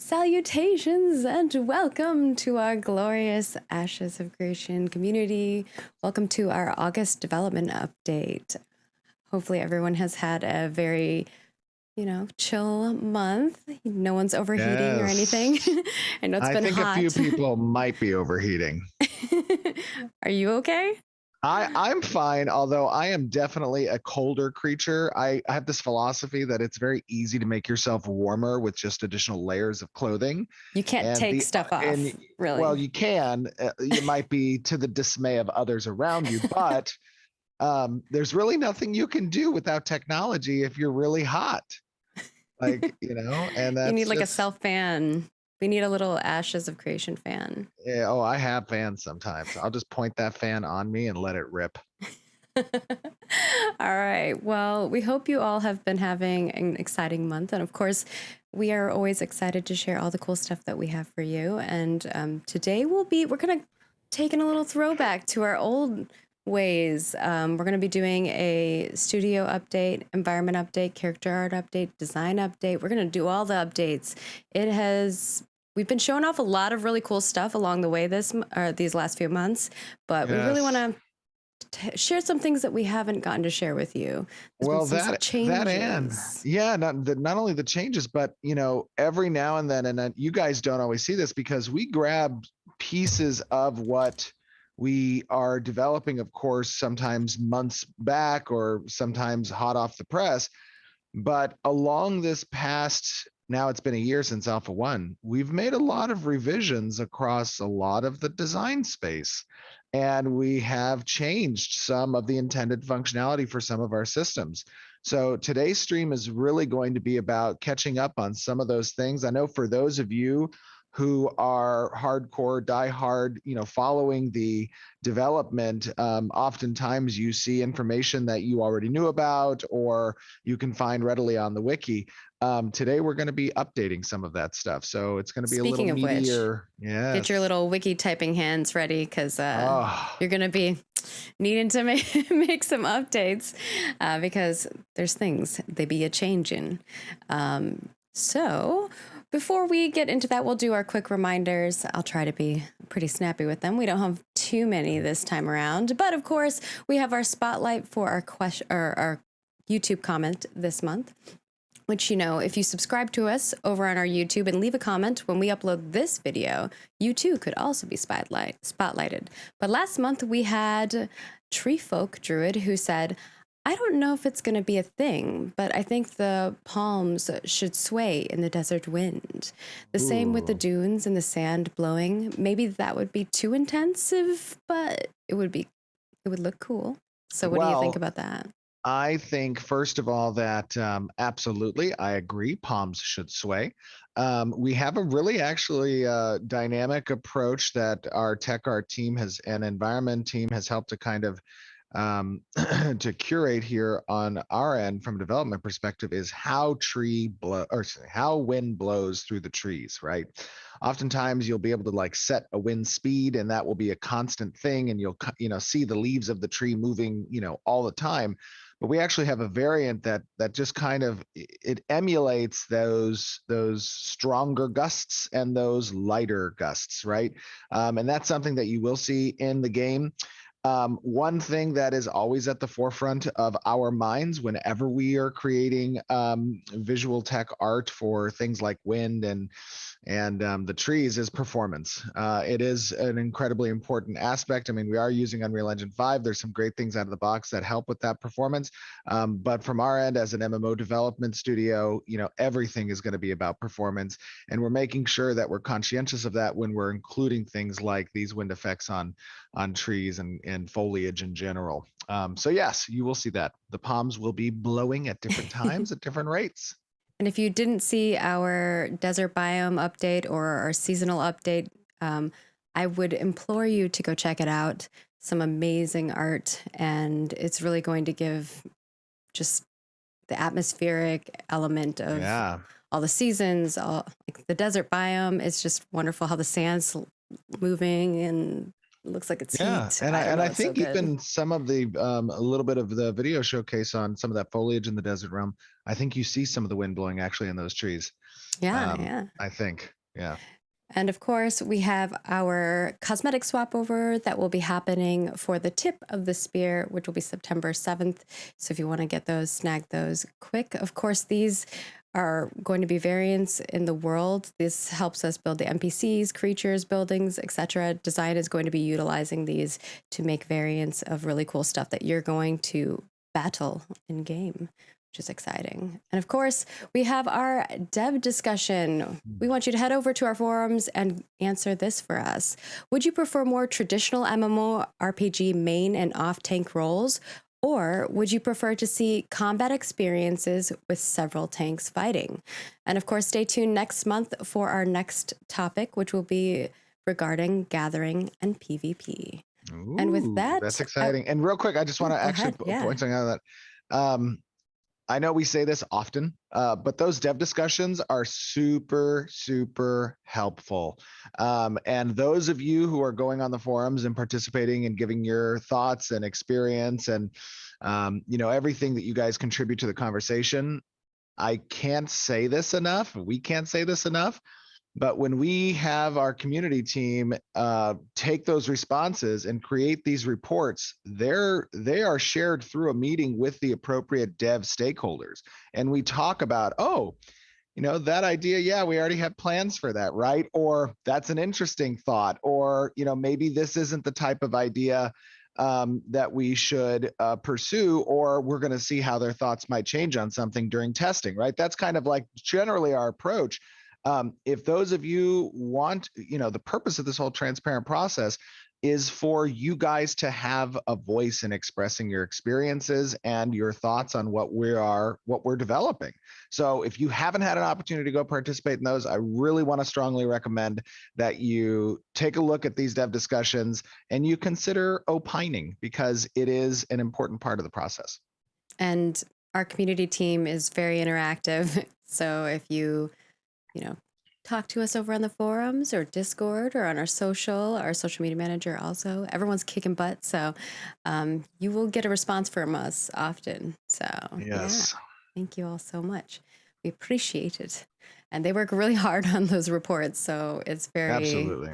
Salutations and welcome to our glorious Ashes of Creation community. Welcome to our August development update. Hopefully, everyone has had a very, chill month. No one's overheating or anything. Yes. I know it's I been think a few hot. people might be overheating. Are you okay? I'm fine, although I am definitely a colder creature. I have this philosophy that it's very easy to make yourself warmer with just additional layers of clothing. You can't And take stuff and off, well, really. you can. You might be to the dismay of others around you, but there's really nothing you can do without technology if you're really hot. And You need that's like a just self fan. We need a little Ashes of Creation fan. yeah, oh, I have fans sometimes. I'll just point that fan on me and let it rip. All right. Well, we hope you all have been having an exciting month. And of course, we are always excited to share all the cool stuff that we have for you. And today we're going to take in a little throwback to our old ways. We're going to be doing a studio update, environment update, character art update, design update. We're going to do all the updates. We've been showing off a lot of really cool stuff along the way these last few months, but we really want Yes. to share some things that we haven't gotten to share with you. There's been Well, some that and changes. yeah, not only the changes, but every now and then, and then you guys don't always see this because we grab pieces of what we are developing, of course, sometimes months back or sometimes hot off the press. But along this past, now it's been a year since Alpha 1, we've made a lot of revisions across a lot of the design space. And we have changed some of the intended functionality for some of our systems. So today's stream is really going to be about catching up on some of those things. I know for those of you who are hardcore, diehard, following the development, oftentimes you see information that you already knew about or you can find readily on the wiki. Today we're going to be updating some of that stuff, so it's going to be a little Speaking of which, meatier. get your Yes. little wiki typing hands ready because Oh, you're going to be needing to make some updates because there's things they be a changing. So before we get into that, we'll do our quick reminders. I'll try to be pretty snappy with them. We don't have too many this time around, but of course we have our spotlight for our question or our YouTube comment this month. Which, if you subscribe to us over on our YouTube and leave a comment when we upload this video, you too could also be spotlighted. But last month we had Tree Folk Druid who said, I don't know if it's going to be a thing, but I think the palms should sway in the desert wind. The same with the ooh. dunes and the sand blowing. Maybe that would be too intensive, but it would look cool. So what do you think Well, about that? I think, first of all, that absolutely, I agree, palms should sway. We have a really actually dynamic approach that our tech art team has and environment team has helped to kind of to curate here on our end from a development perspective is how how wind blows through the trees, right? Oftentimes you'll be able to like set a wind speed and that will be a constant thing and you'll see the leaves of the tree moving all the time, but we actually have a variant that just kind of it emulates those stronger gusts and those lighter gusts, right? And that's something that you will see in the game. One thing that is always at the forefront of our minds whenever we are creating visual tech art for things like wind and the trees is performance. It is an incredibly important aspect. I mean, we are using Unreal Engine 5. There's some great things out of the box that help with that performance. But from our end as an MMO development studio, everything is going to be about performance. And we're making sure that we're conscientious of that when we're including things like these wind effects on trees and foliage in general. So yes, you will see that. The palms will be blowing at different times at different rates. And if you didn't see our desert biome update or our seasonal update, I would implore you to go check it out. Some amazing art, and it's really going to give just the atmospheric element of Yeah. all the seasons. Like the desert biome is just wonderful. How the sand's moving and it looks like it's Yeah, heat. and I I don't and know. I It's so think good. even some of the a little bit of the video showcase on some of that foliage in the desert realm, I think you see some of the wind blowing actually in those trees. Yeah, yeah. I think. Yeah. And of course, we have our cosmetic swap over that will be happening for the tip of the spear, which will be September 7th. So if you want to get those, snag those quick. Of course, these are going to be variants in the world. This helps us build the NPCs, creatures, buildings, etc. Design is going to be utilizing these to make variants of really cool stuff that you're going to battle in game, which is exciting. And of course, we have our dev discussion. We want you to head over to our forums and answer this for us. Would you prefer more traditional MMORPG main and off-tank roles, or would you prefer to see combat experiences with several tanks fighting? And of course, stay tuned next month for our next topic, which will be regarding gathering and PvP. And with Ooh, that's that, exciting. And real quick, I just want to go actually ahead. Yeah. point something out of that. I know we say this often, but those dev discussions are super, super helpful. And those of you who are going on the forums and participating and giving your thoughts and experience and everything that you guys contribute to the conversation, I can't say this enough. We can't say this enough. But when we have our community team take those responses and create these reports, they are shared through a meeting with the appropriate dev stakeholders. And we talk about, oh, that idea, yeah, we already have plans for that, right? Or that's an interesting thought. Or, maybe this isn't the type of idea that we should pursue, or we're going to see how their thoughts might change on something during testing, right? That's kind of like generally our approach. If those of you want, the purpose of this whole transparent process is for you guys to have a voice in expressing your experiences and your thoughts on what we're developing. So if you haven't had an opportunity to go participate in those, I really want to strongly recommend that you take a look at these dev discussions and you consider opining, because it is an important part of the process. And our community team is very interactive. So if you talk to us over on the forums or Discord or on our social media manager also. Everyone's kicking butt. So you will get a response from us often. So Yes. yeah, thank you all so much. We appreciate it. And they work really hard on those reports. So it's very, Absolutely.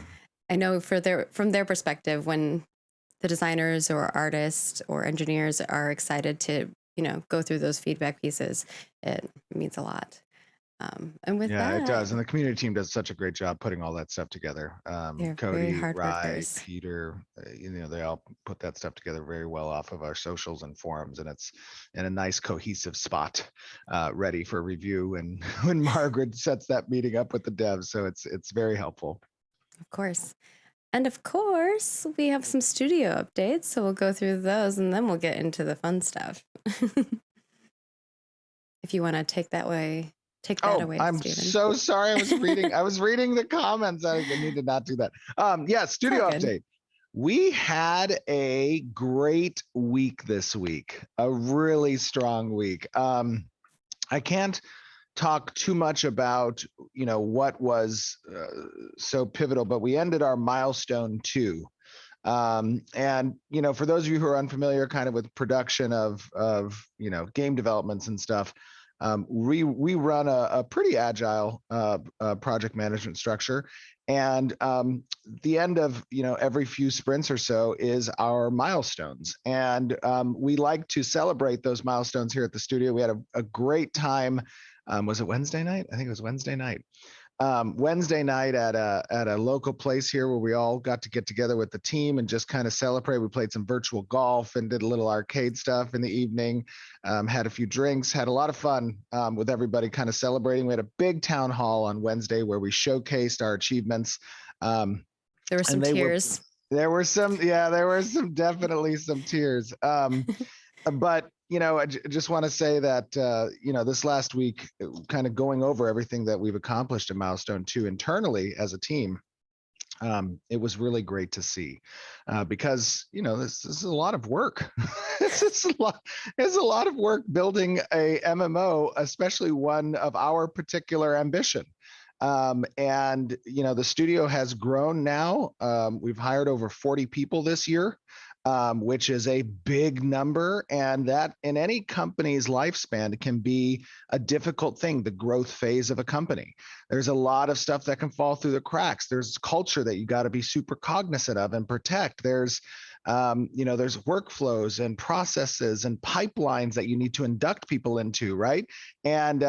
I know from their perspective, when the designers or artists or engineers are excited to, go through those feedback pieces, it means a lot. And with Yeah, it does. that, And the community team does such a great job putting all that stuff together. they're very Cody, hard Rye, workers. Peter, they all put that stuff together very well off of our socials and forums. And it's in a nice cohesive spot, ready for review. And when Margaret sets that meeting up with the devs, so it's very helpful. Of course. And of course, we have some studio updates. So we'll go through those and then we'll get into the fun stuff. If you want to take that away, I'm Stephen. so sorry. I was reading the comments. I need to not do that. Yeah, studio update. We had a great week this week, a really strong week. I can't talk too much about, what was so pivotal, but we ended our milestone 2. And for those of you who are unfamiliar kind of with production of game developments and stuff, we run a pretty agile project management structure. And the end of every few sprints or so is our milestones, and we like to celebrate those milestones here at the studio. We had a great time. Was it Wednesday night? I think it was Wednesday night. Wednesday night at a local place here where we all got to get together with the team and just kind of celebrate. We played some virtual golf and did a little arcade stuff in the evening, had a few drinks, had a lot of fun with everybody kind of celebrating. We had a big town hall on Wednesday where we showcased our achievements. There were some tears. There were definitely some tears. But I just want to say that this last week, kind of going over everything that we've accomplished in milestone 2 internally as a team, it was really great to see, because this is a lot of work. It's a lot of work building a MMO, especially one of our particular ambition. And the studio has grown now. We've hired over 40 people this year. which is a big number. And that in any company's lifespan can be a difficult thing, the growth phase of a company. There's a lot of stuff that can fall through the cracks. There's culture that you got to be super cognizant of and protect. There's workflows and processes and pipelines that you need to induct people into, right? And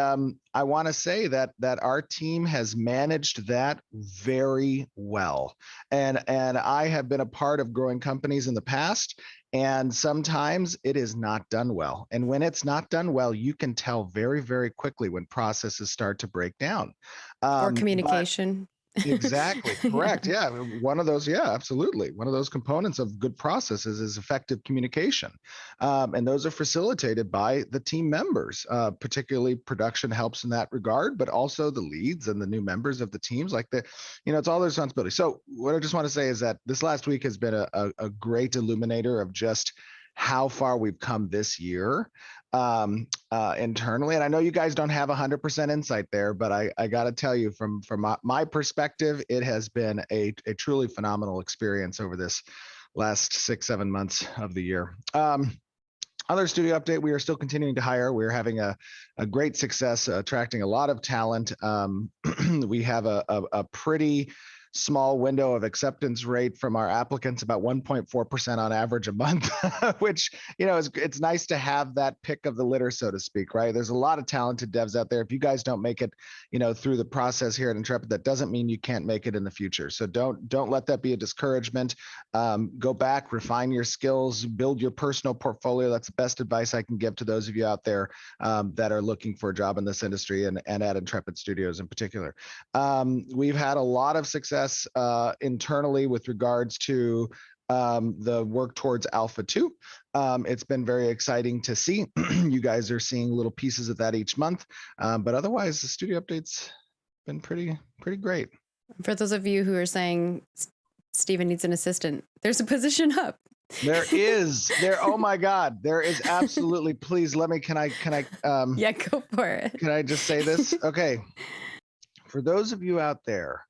I want to say that our team has managed that very well. And I have been a part of growing companies in the past, and sometimes it is not done well. And when it's not done well, you can tell very, very quickly when processes start to break down. Or But communication. exactly. Yeah. Correct. Yeah. One of those. Yeah, absolutely. One of those components of good processes is effective communication. And those are facilitated by the team members. Particularly production helps in that regard, but also the leads and the new members of the teams, it's all their responsibility. So what I just want to say is that this last week has been a great illuminator of just how far we've come this year internally. And I know you guys don't have 100% insight there, but I got to tell you from my perspective, it has been a truly phenomenal experience over this last 6-7 months of the year. Other studio update, we are still continuing to hire. We're having a great success attracting a lot of talent. We have a pretty small window of acceptance rate from our applicants, about 1.4% on average a month, which, it's nice to have that pick of the litter, so to speak, right? There's a lot of talented devs out there. If you guys don't make it, through the process here at Intrepid, that doesn't mean you can't make it in the future. So don't let that be a discouragement. Go back, refine your skills, build your personal portfolio. That's the best advice I can give to those of you out there that are looking for a job in this industry and at Intrepid Studios in particular. We've had a lot of success internally with regards to the work towards Alpha 2. It's been very exciting to see. You guys are seeing little pieces of that each month. But otherwise, the studio update's been pretty great. For those of you who are saying Steven needs an assistant, there's a position up. Oh my God, there is absolutely. Please can I yeah, go for it. Can I just say this? Okay. For those of you out there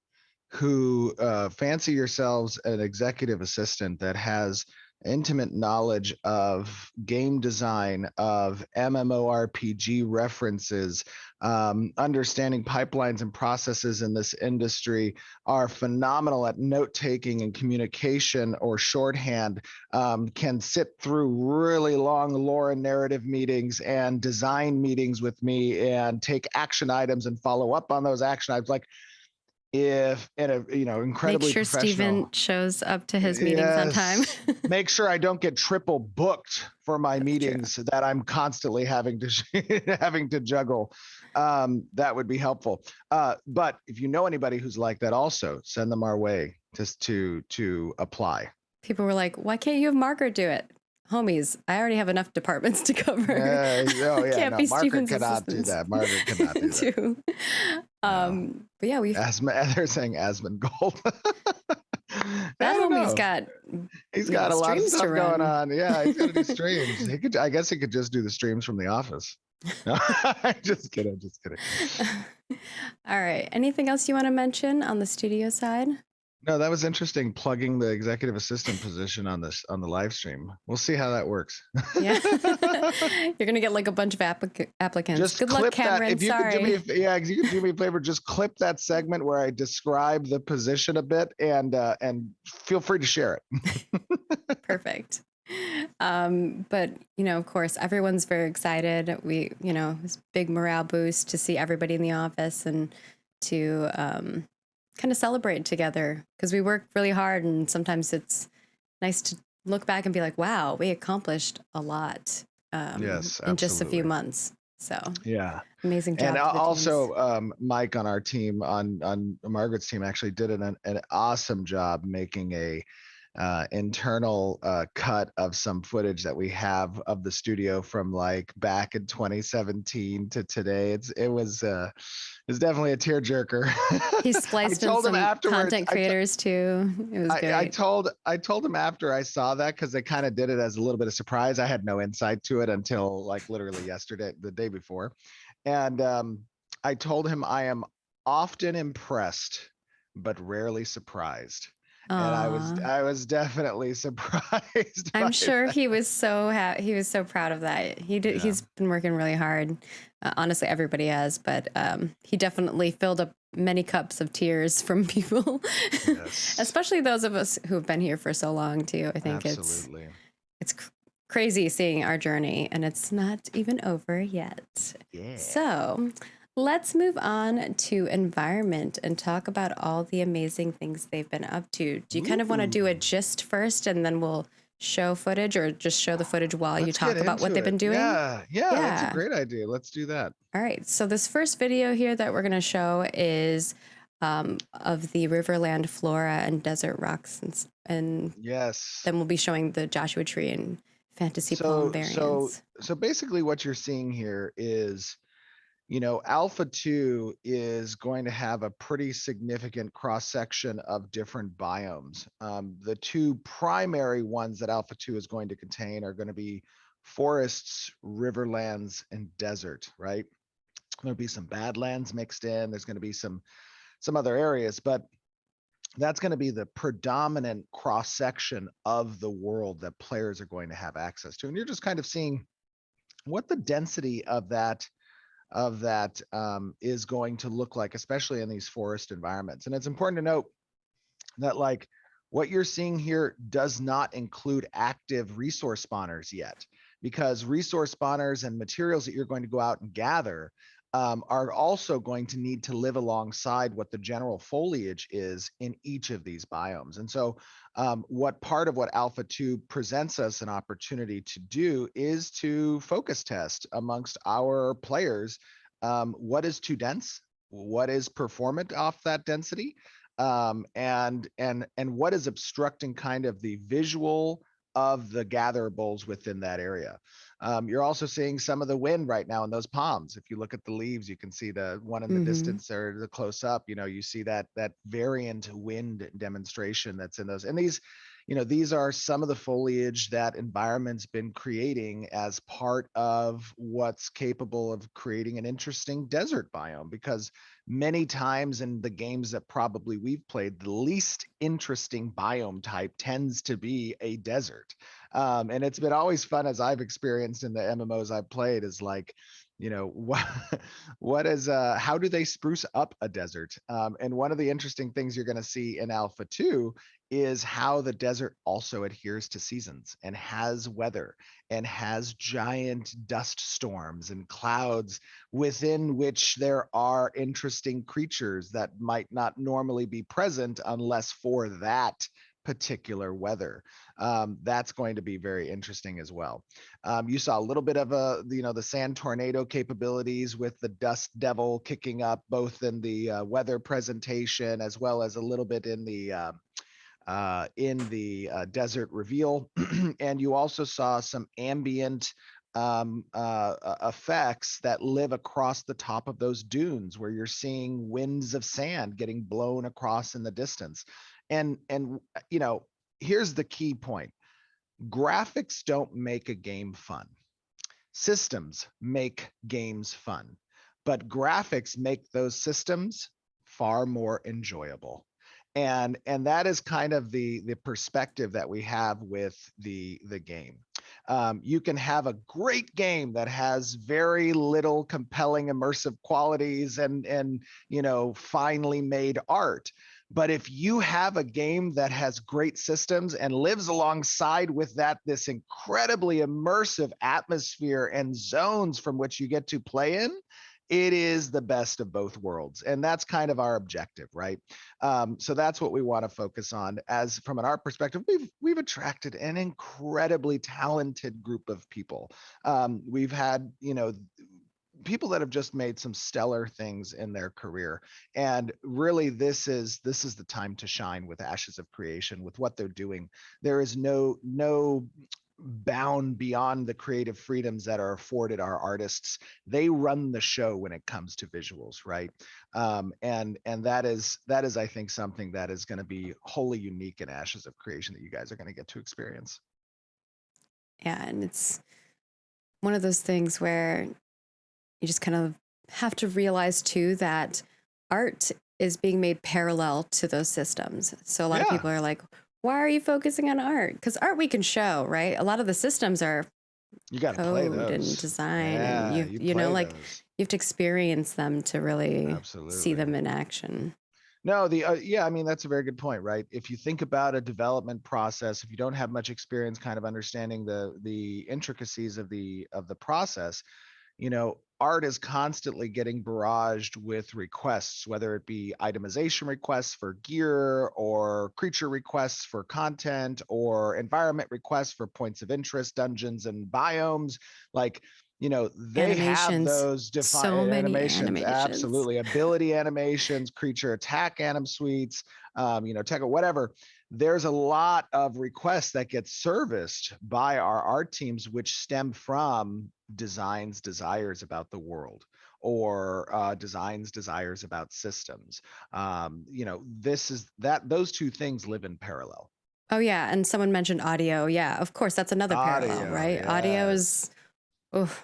who fancy yourselves an executive assistant that has intimate knowledge of game design, of MMORPG references, understanding pipelines and processes in this industry, are phenomenal at note taking and communication or shorthand, can sit through really long lore and narrative meetings and design meetings with me and take action items and follow up on those action items. If in a incredibly make sure professional, Steven shows up to his meetings on time. Make sure I don't get triple booked for my meetings that I'm constantly having to juggle. That would be helpful. But if you know anybody who's like that, also send them our way to apply. People were like, "Why can't you have Margaret do it?" Homies, I already have enough departments to cover. Margaret cannot do that. Margaret cannot do that. But yeah, they're saying Asmongold. That homie's got a lot of stuff going on. Yeah, he's got to do streams. I guess he could just do the streams from the office. No, just kidding. All right. Anything else you want to mention on the studio side? No, that was interesting, plugging the executive assistant position on the live stream. We'll see how that works. Yeah. You're going to get like a bunch of applicants. Just good luck, Cameron. If you Sorry. if you could do me a favor, just clip that segment where I describe the position a bit and feel free to share it. Perfect. But of course, everyone's very excited. It's big morale boost to see everybody in the office and to kind of celebrate together, because we work really hard, and sometimes it's nice to look back and be like, wow, we accomplished a lot in just a few months. So yeah, amazing job. And also Mike on our team, on Margaret's team, actually did an awesome job making a internal cut of some footage that we have of the studio from like back in 2017 to today. It was definitely a tearjerker. He spliced in some content creators too. It was great. I told him after I saw that, because they kind of did it as a little bit of surprise. I had no insight to it until like literally yesterday, the day before. And I told him I am often impressed, but rarely surprised. And I was Aw. I was definitely surprised I'm by sure that. he was so he was so proud of that. Yeah. He's been working really hard. Honestly, everybody has, but he definitely filled up many cups of tears from people, Yes. especially those of us who have been here for so long too. I think Absolutely. it's crazy seeing our journey, and it's not even over yet. Yeah. So, let's move on to environment and talk about all the amazing things they've been up to. Do you kind of want to do a Ooh. gist first and then we'll show footage, or just show the footage while you Let's get talk about what into they've it. been doing? Yeah. Yeah, that's a Yeah. great idea. Let's do that. All right. So, this first video here that we're going to show is of the Riverland flora and desert rocks, and Yes. then we'll be showing the Joshua Tree and Fantasy Palm So so variants. so basically what you're seeing here is, Alpha 2 is going to have a pretty significant cross section of different biomes. The two primary ones that Alpha 2 is going to contain are going to be forests, riverlands, and desert, right? There'll be some badlands mixed in. There's going to be some other areas, but that's going to be the predominant cross section of the world that players are going to have access to. And you're just kind of seeing what the density of that is going to look like, especially in these forest environments. And it's important to note that, like, what you're seeing here does not include active resource spawners yet, because resource spawners and materials that you're going to go out and gather are also going to need to live alongside what the general foliage is in each of these biomes. And so, what part of what Alpha 2 presents us an opportunity to do is to focus test amongst our players, what is too dense, what is performant off that density, and what is obstructing kind of the visual of the gatherables within that area. You're also seeing some of the wind right now in those palms. If you look at the leaves, you can see the one in the Mm-hmm. distance or the close up. You see that variant wind demonstration that's in those. And these are some of the foliage that environment's been creating as part of what's capable of creating an interesting desert biome, because many times in the games that probably we've played, the least interesting biome type tends to be a desert. And it's been always fun, as I've experienced in the MMOs I've played, is like, what how do they spruce up a desert? And one of the interesting things you're going to see in Alpha 2 is how the desert also adheres to seasons and has weather and has giant dust storms and clouds within which there are interesting creatures that might not normally be present unless for that particular weather. That's going to be very interesting as well. You saw a little bit of the sand tornado capabilities with the dust devil kicking up both in the weather presentation as well as a little bit in the desert reveal. And you also saw some ambient effects that live across the top of those dunes, where you're seeing winds of sand getting blown across in the distance. And here's the key point: graphics don't make a game fun. Systems make games fun, but graphics make those systems far more enjoyable. And that is kind of the perspective that we have with the game. You can have a great game that has very little compelling immersive qualities and finely made art, but if you have a game that has great systems and lives alongside with that, this incredibly immersive atmosphere and zones from which you get to play in, it is the best of both worlds. And that's kind of our objective, right? So that's what we want to focus on. As from an art perspective, we've attracted an incredibly talented group of people. We've had, people that have just made some stellar things in their career, and really this is the time to shine with Ashes of Creation. With what they're doing, there is no bound beyond the creative freedoms that are afforded our artists. They run the show when it comes to visuals, right? And that is I think something that is going to be wholly unique in Ashes of Creation that you guys are going to get to experience. Yeah, and it's one of those things where you just kind of have to realize too that art is being made parallel to those systems. So a lot of Yeah, people are like, why are you focusing on art? Because art we can show, right? A lot of the systems are you got to play code and those. design, and Yeah, you you know, play like those. you have to experience them to really see Absolutely. them in action. No, yeah, I mean that's a very good point, right? If you think about a development process, if you don't have much experience kind of understanding the intricacies of the process, art is constantly getting barraged with requests, whether it be itemization requests for gear or creature requests for content or environment requests for points of interest, dungeons and biomes. Like, they have Animations, those so defined many animations, animations. absolutely. Ability animations, creature attack anim suites, tech, whatever. There's a lot of requests that get serviced by our art teams, which stem from desires about the world or desires about systems. This is that those two things live in parallel. Oh yeah, and someone mentioned audio. Yeah, of course, that's another parallel, Audio, right? Audio yes, is, oh,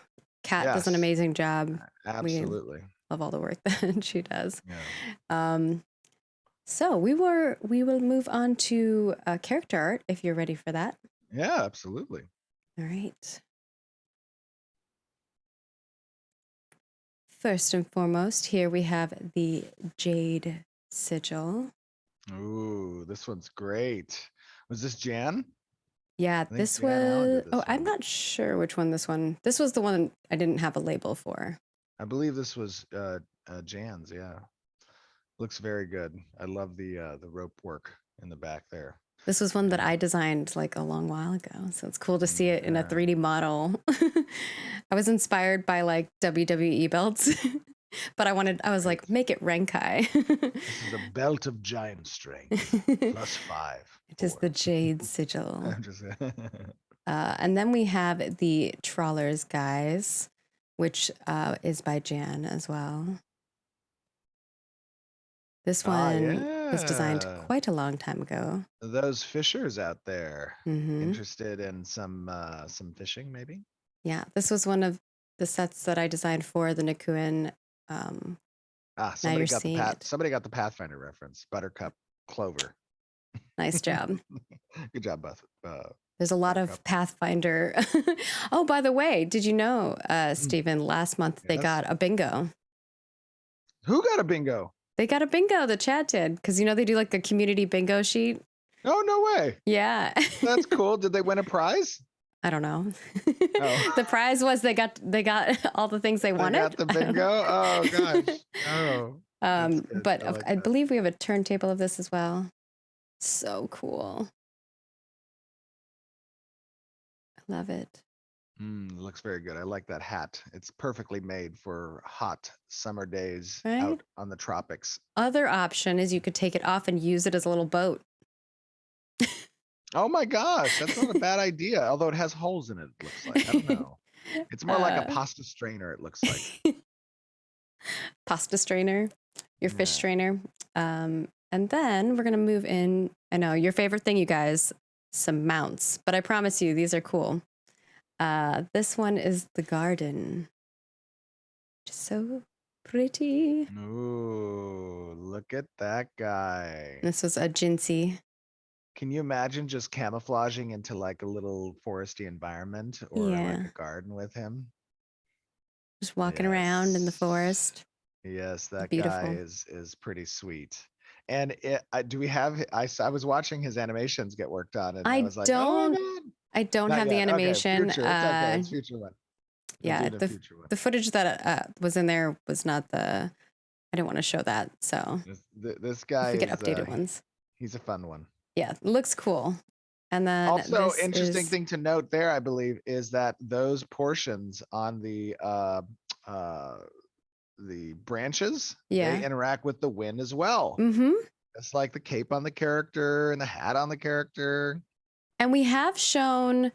Kat does an yes, amazing job. We absolutely. love all the work that she does. Yeah, Um, so we will move on to character art if you're ready for that. yeah, absolutely. All right. First and foremost, here we have the Jade Sigil. Ooh, this one's great. Was this Jan? Yeah, I think this Jan Allen was. did Oh, this I'm one. not sure which one this one. This was the one I didn't have a label for. I believe this was Jan's. Yeah, looks very good. I love the rope work in the back there. This was one that Yeah. I designed like a long while ago. So it's cool to see it in a Yeah. 3D model. I was inspired by like WWE belts, but I was Right. like, make it Renkai. This is a belt of giant strength. Plus five. It is the 4. Jade Sigil. I'm just And then we have the Trawlers Guys, which is by Jan as well. This one was designed yeah. quite a long time ago. Those fishers out there Hmm. interested in some fishing, maybe? Yeah, this was one of the sets that I designed for the Nikuin. Um, Ah, now you're seeing it. somebody got the Pathfinder reference. Buttercup Clover. Nice job. Good job, There's a lot Buttercup. of Pathfinder. Oh, by the way, did you know, Mm, Stephen, last month they yes. got a bingo. Who got a bingo? They got a bingo, the chat did, because they do like the community bingo sheet. Oh, no way. Yeah. That's cool. Did they win a prize? I don't know. Oh, The prize was they got all the things they they got wanted. the I don't bingo. Oh gosh. know. Oh, that's good. But I like I that. believe we have a turntable of this as well. So cool. I love it. Looks very good. I like that hat. It's perfectly made for hot summer days Right? out on the tropics. Other option is you could take it off and use it as a little boat. Oh my gosh, that's not a bad idea. Although it has holes in it, it looks like. I don't know. It's more like a uh, pasta strainer, it looks like. Pasta strainer, your fish Yeah. strainer. And then we're gonna move in. I know your favorite thing, you guys, some mounts. But I promise you, these are cool. This one is the garden. Just so pretty. Ooh, look at that guy. This was a Jinsey. Can you imagine just camouflaging into like a little foresty environment or like Yeah. a garden with him? Just walking around in the Yes. forest. Yes, that guy Beautiful. is pretty sweet. And do we have, I was watching his animations get worked on and I I was like, oh my don't God. I don't Not have the yet. Okay, animation. future. It's okay. It's future one. We'll do Yeah, it in future one. the footage that was in there was not the I didn't want to show that. So This if guy we get is updated ones. he's a fun one. Yeah, it looks cool. And then Also, this interesting is thing to note there, I believe, is that those portions on the branches, they yeah. interact with the wind as well. Mm-hmm. It's like the cape on the character and the hat on the character. And we have shown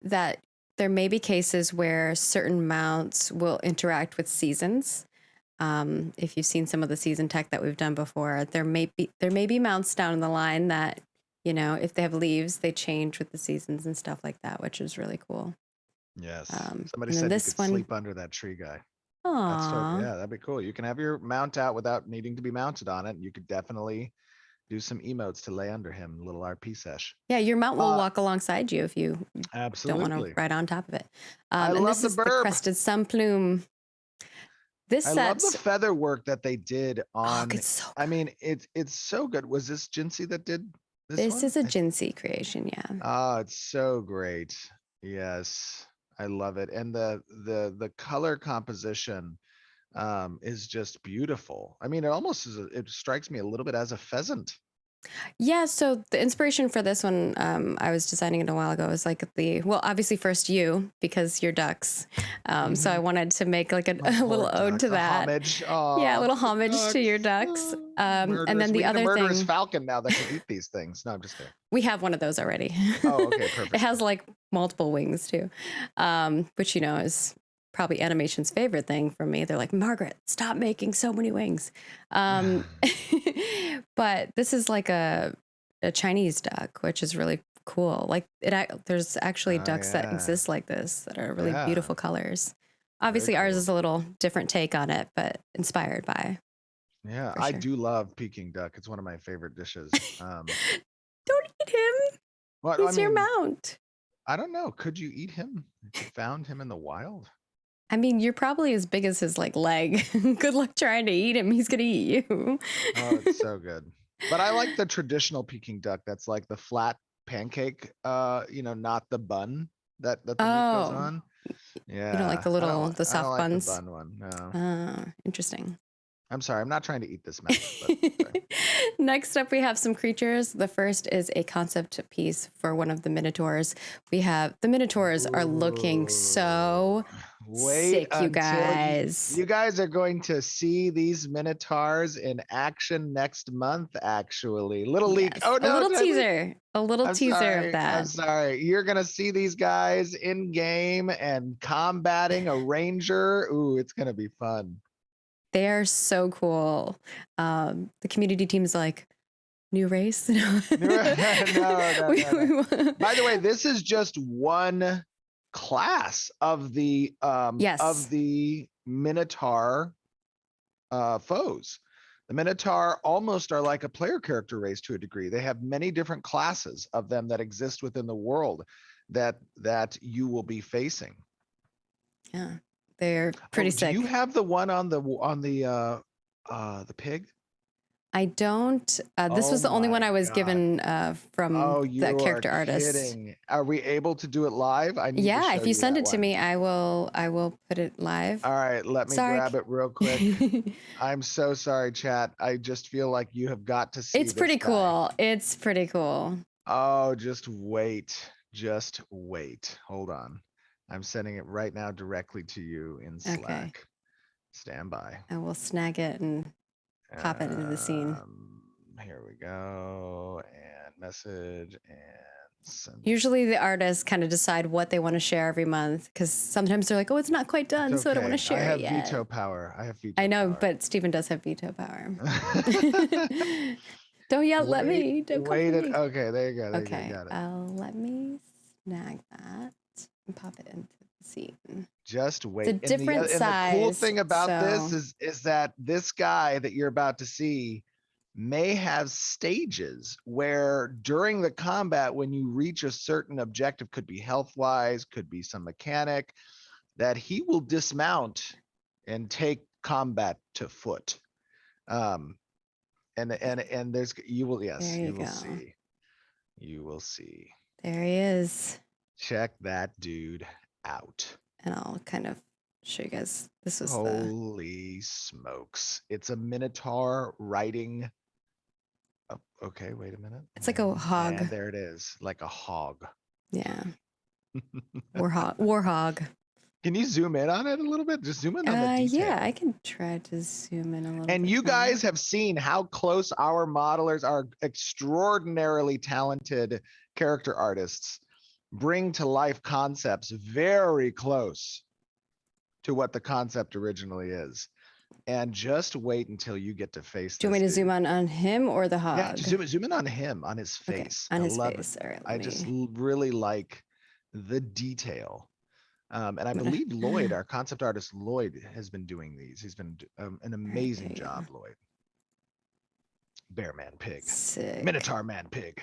that there may be cases where certain mounts will interact with seasons. If you've seen some of the season tech that we've done before, there may be mounts down the line that, if they have leaves, they change with the seasons and stuff like that, which is really cool. Yes. And Somebody then said you this could one, sleep under that tree guy. That's so, Aw. yeah, that'd be cool. You can have your mount out without needing to be mounted on it. You could definitely do some emotes to lay under him, little RP sesh. Yeah, your mount will Uh, walk alongside you if you don't want to absolutely. ride on top of it. I And love this the is the burb. crested sun plume. This I love the set, feather work that they did oh, on, it's so I good. mean, it's so good. Was this Jinsey that did this This one? is a Jinsey creation, yeah. Oh, it's so great. Yes, I love it. And the color composition is just beautiful. I mean, it almost is, it strikes me a little bit as a pheasant. Yeah, so the inspiration for this one, I was designing it a while ago, was like well, obviously first you, because you're ducks. So I Mhm. wanted to make like My a poor little ode ducks, to a that. homage. Yeah, a Oh, little to the homage to your ducks. ducks. Oh, And murderous. then We the need a other murderous thing, falcon now that can eat these things. No, I'm just kidding. we have one of those already. Oh, okay, It perfect. has like multiple wings too, which, is probably animation's favorite thing for me. They're like, Margaret, stop making so many wings. Um, but this is like a Chinese duck, which is really cool. Like there's actually Oh ducks that yeah, exist like this that are really yeah, beautiful colors. very Obviously, ours cool. is a little different take on it, but inspired by, Yeah, for I sure. do love Peking duck. It's one of my favorite dishes. Don't eat him. Well, I He's your mean, mount. I don't know. Could you eat him if you found him in the wild? I mean, you're probably as big as his like leg. Good luck trying to eat him. He's gonna eat you. Oh, it's so good. But I like the traditional Peking duck. That's like the flat pancake, not the bun that the meat goes Oh, on. you don't like Yeah, the I don't soft like the buns? bun one. No. Interesting. I'm sorry. I'm not trying to eat this mount, but sorry. Next up, we have some creatures. The first is a concept piece for one of the Minotaurs. The Minotaurs are looking Ooh. so Wait sick, you until guys. you guys are going to see these minotaurs in action next month, actually. Little leak. Yes, Oh no, did I leak? a little I'm teaser of sorry. I'm that. sorry. You're gonna see these guys in game and combating a ranger. Ooh, it's gonna be fun. They are so cool. The community team is like, new race? No. No, no, We- no, no. we- By the way, this is just one class of the yes. Minotaur foes. The Minotaur almost are like a player character race to a degree. They have many different classes of them that exist within the world that you will be facing. Yeah. They're Oh, pretty do you sick. have the one on the pig? I don't. This Oh was the only one my I was God. given from Oh, that you are character artist. kidding. Are we able to do it live? I need to Yeah, show if you you send that it to one. me, I will put it live. All right, let me grab Sark. it real quick. I'm so sorry, chat. I just feel like you have got to see It's this pretty guy. cool. It's pretty cool. Oh, just wait. Just wait. Hold on. I'm sending it right now directly to you in Okay. Slack. Stand by. I will snag it and pop it into the scene. Here we go. And message and send. Usually the artists kind of decide what they want to share every month because sometimes they're like, oh, it's not quite done, It's so I don't want to okay. I share have it yet. veto power. I have veto I know, power. but Steven does have veto power. Don't yell at me. Don't come for me. Okay, there you go. There Okay, you go. Got it. let me snag that and pop it into the scene. Just wait. It's a different And the cool size, thing about this so is that this guy that you're about to see may have stages where during the combat, when you reach a certain objective, could be health wise, could be some mechanic, that he will dismount and take combat to foot. And there's you will there you go. see. You will see. There he is. Check that dude out. And I'll kind of show you guys. This was the Holy smokes. It's a Minotaur riding. Oh, okay, wait a minute. it's like a hog. And there it is, like a hog. Yeah. Warhog. Can you zoom in on it a little bit? Just zoom in on the detail. Yeah, I can try to zoom in a little And bit you more. guys have seen how close our modelers, our extraordinarily talented character artists, bring to life concepts very close to what the concept originally is. And just wait until you get to face Do you want me to zoom on him or the hog? Yeah, just zoom in on him, on his face. Okay, on I his love face. it. All right, I just really like the detail And I believe Lloyd, our concept artist Lloyd, has been doing these. He's been an amazing there you job, go. Lloyd. Bear man pig, Sick. Minotaur man pig.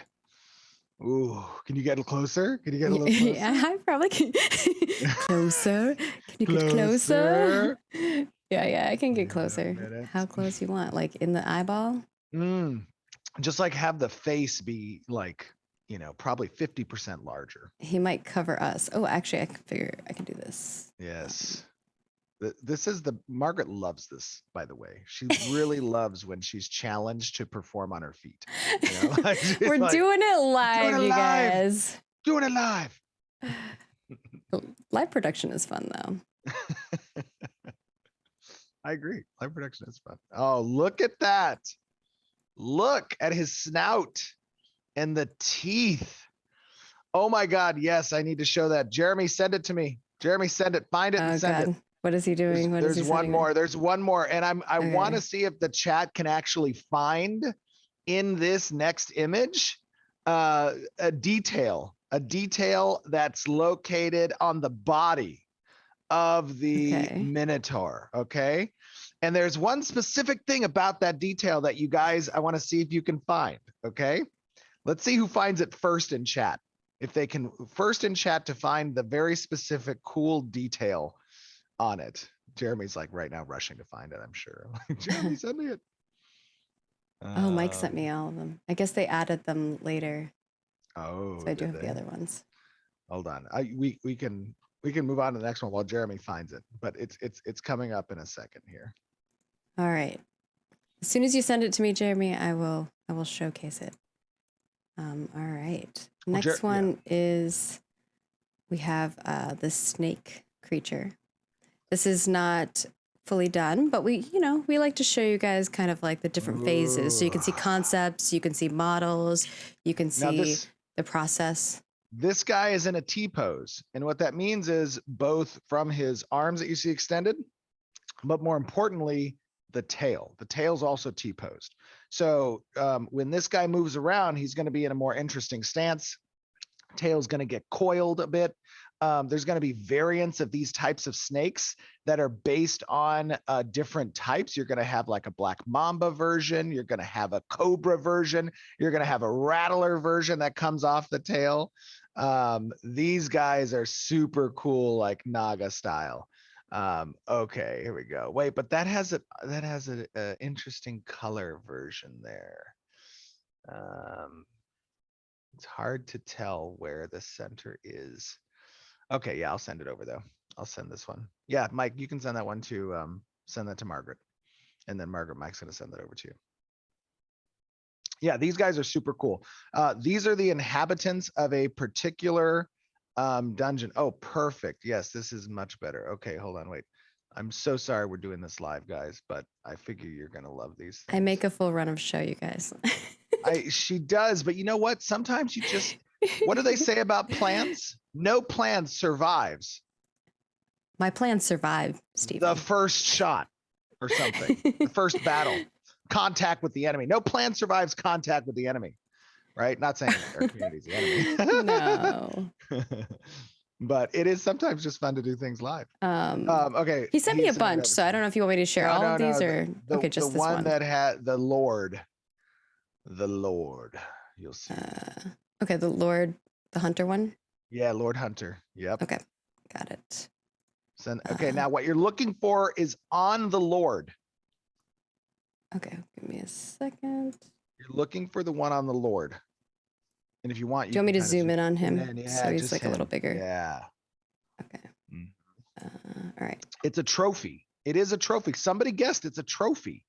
Ooh, can you get closer? Can you get a little Yeah, closer? I probably can. Closer. Can you get closer? Closer. Yeah, I can get Wait a closer. minute. How close you want? Like in the eyeball? Just like have the face be like, probably 50% larger. He might cover us. Oh, actually, I can do this. Yes. This is Margaret loves this, by the way. She really loves when she's challenged to perform on her feet. Like she's We're like, doing it doing live, it you live, guys. doing it live. Live production is fun though. I agree. Live production is fun. Oh, look at that. Look at his snout and the teeth. Oh my God. Yes, I need to show that. Jeremy, send it to me. Jeremy, send it. Find it and Oh send it. God. What is he doing? What is he There's one sending? more. There's one more. And I want to Okay. see if the chat can actually find in this next image a detail that's located on the body of the Okay. Minotaur. Okay. And there's one specific thing about that detail that you guys, I want to see if you can find. Okay. Let's see who finds it first in chat. If they can first in chat to find the very specific cool detail on it. Jeremy's like right now rushing to find it, I'm sure. Jeremy, send me it. Oh, Mike sent me all of them. I guess they added them later. Oh, So I do did have the they? other ones. Hold on. We can move on to the next one while Jeremy finds it, but it's coming up in a second here. All right. As soon as you send it to me, Jeremy, I will showcase it. All right. Next one is we have the snake creature. This is not fully done, but we like to show you guys kind of like the different phases. So you can see concepts, you can see models, you can see the process. This guy is in a T pose. And what that means is both from his arms that you see extended, but more importantly, the tail. The tail's also T posed. So when this guy moves around, he's going to be in a more interesting stance. Tail's going to get coiled a bit. There's going to be variants of these types of snakes that are based on different types. You're going to have like a black mamba version. You're going to have a cobra version. You're going to have a rattler version that comes off the tail. These guys are super cool, like Naga style. Okay, here we go. Wait, but that has a interesting color version there. It's hard to tell where the center is. Okay, yeah, I'll send it over though. I'll send this one. Yeah, Mike, you can send that one to send that to Margaret. And then Mike's gonna send that over to you. Yeah, these guys are super cool. These are the inhabitants of a particular dungeon. Oh, perfect. Yes, this is much better. Okay, hold on, wait. I'm so sorry we're doing this live, guys, but I figure you're gonna love these things. I make a full run of show, you guys. She does, but you know what? Sometimes you just, what do they say about plans? No plan survives My plan survived, Steve. the first shot or something, the first battle, contact with the enemy. No plan survives contact with the enemy, right? Not saying our community's the enemy. No. But it is sometimes just fun to do things live. Okay. He sent me a bunch, so I don't know if you want me to share all of these or okay, just the this one that had the Lord. The Lord, you'll see. Okay, the Lord, the Hunter one. Yeah, Lord Hunter. Yep. Okay, got it. Okay, now what you're looking for is on the Lord. Okay, give me a second. You're looking for the one on the Lord. And if you want, do you want me to zoom in on him? Yeah, so he's like a little bigger. Yeah. Okay. All right. It's a trophy. It is a trophy. Somebody guessed it's a trophy.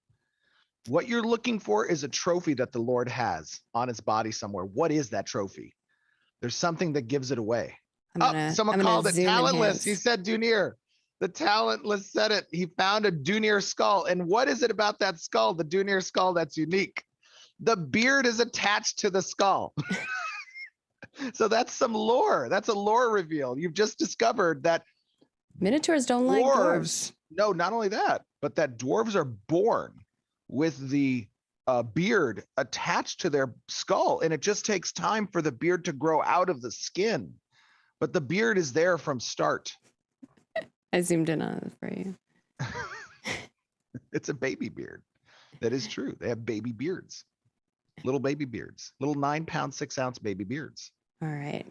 What you're looking for is a trophy that the Lord has on his body somewhere. What is that trophy? There's something that gives it away. Someone called it talentless. He said Dunir. The talentless said it. He found a Dunir skull. And what is it about that skull, the Dunir skull, that's unique? The beard is attached to the skull. So that's some lore. That's a lore reveal. You've just discovered that Minotaurs don't like dwarves. No, not only that, but that dwarves are born with the beard attached to their skull, and it just takes time for the beard to grow out of the skin. But the beard is there from start. I zoomed in on it for you. It's a baby beard. That is true. They have baby beards, little baby beards, little 9 pound, 6 ounce baby beards. All right.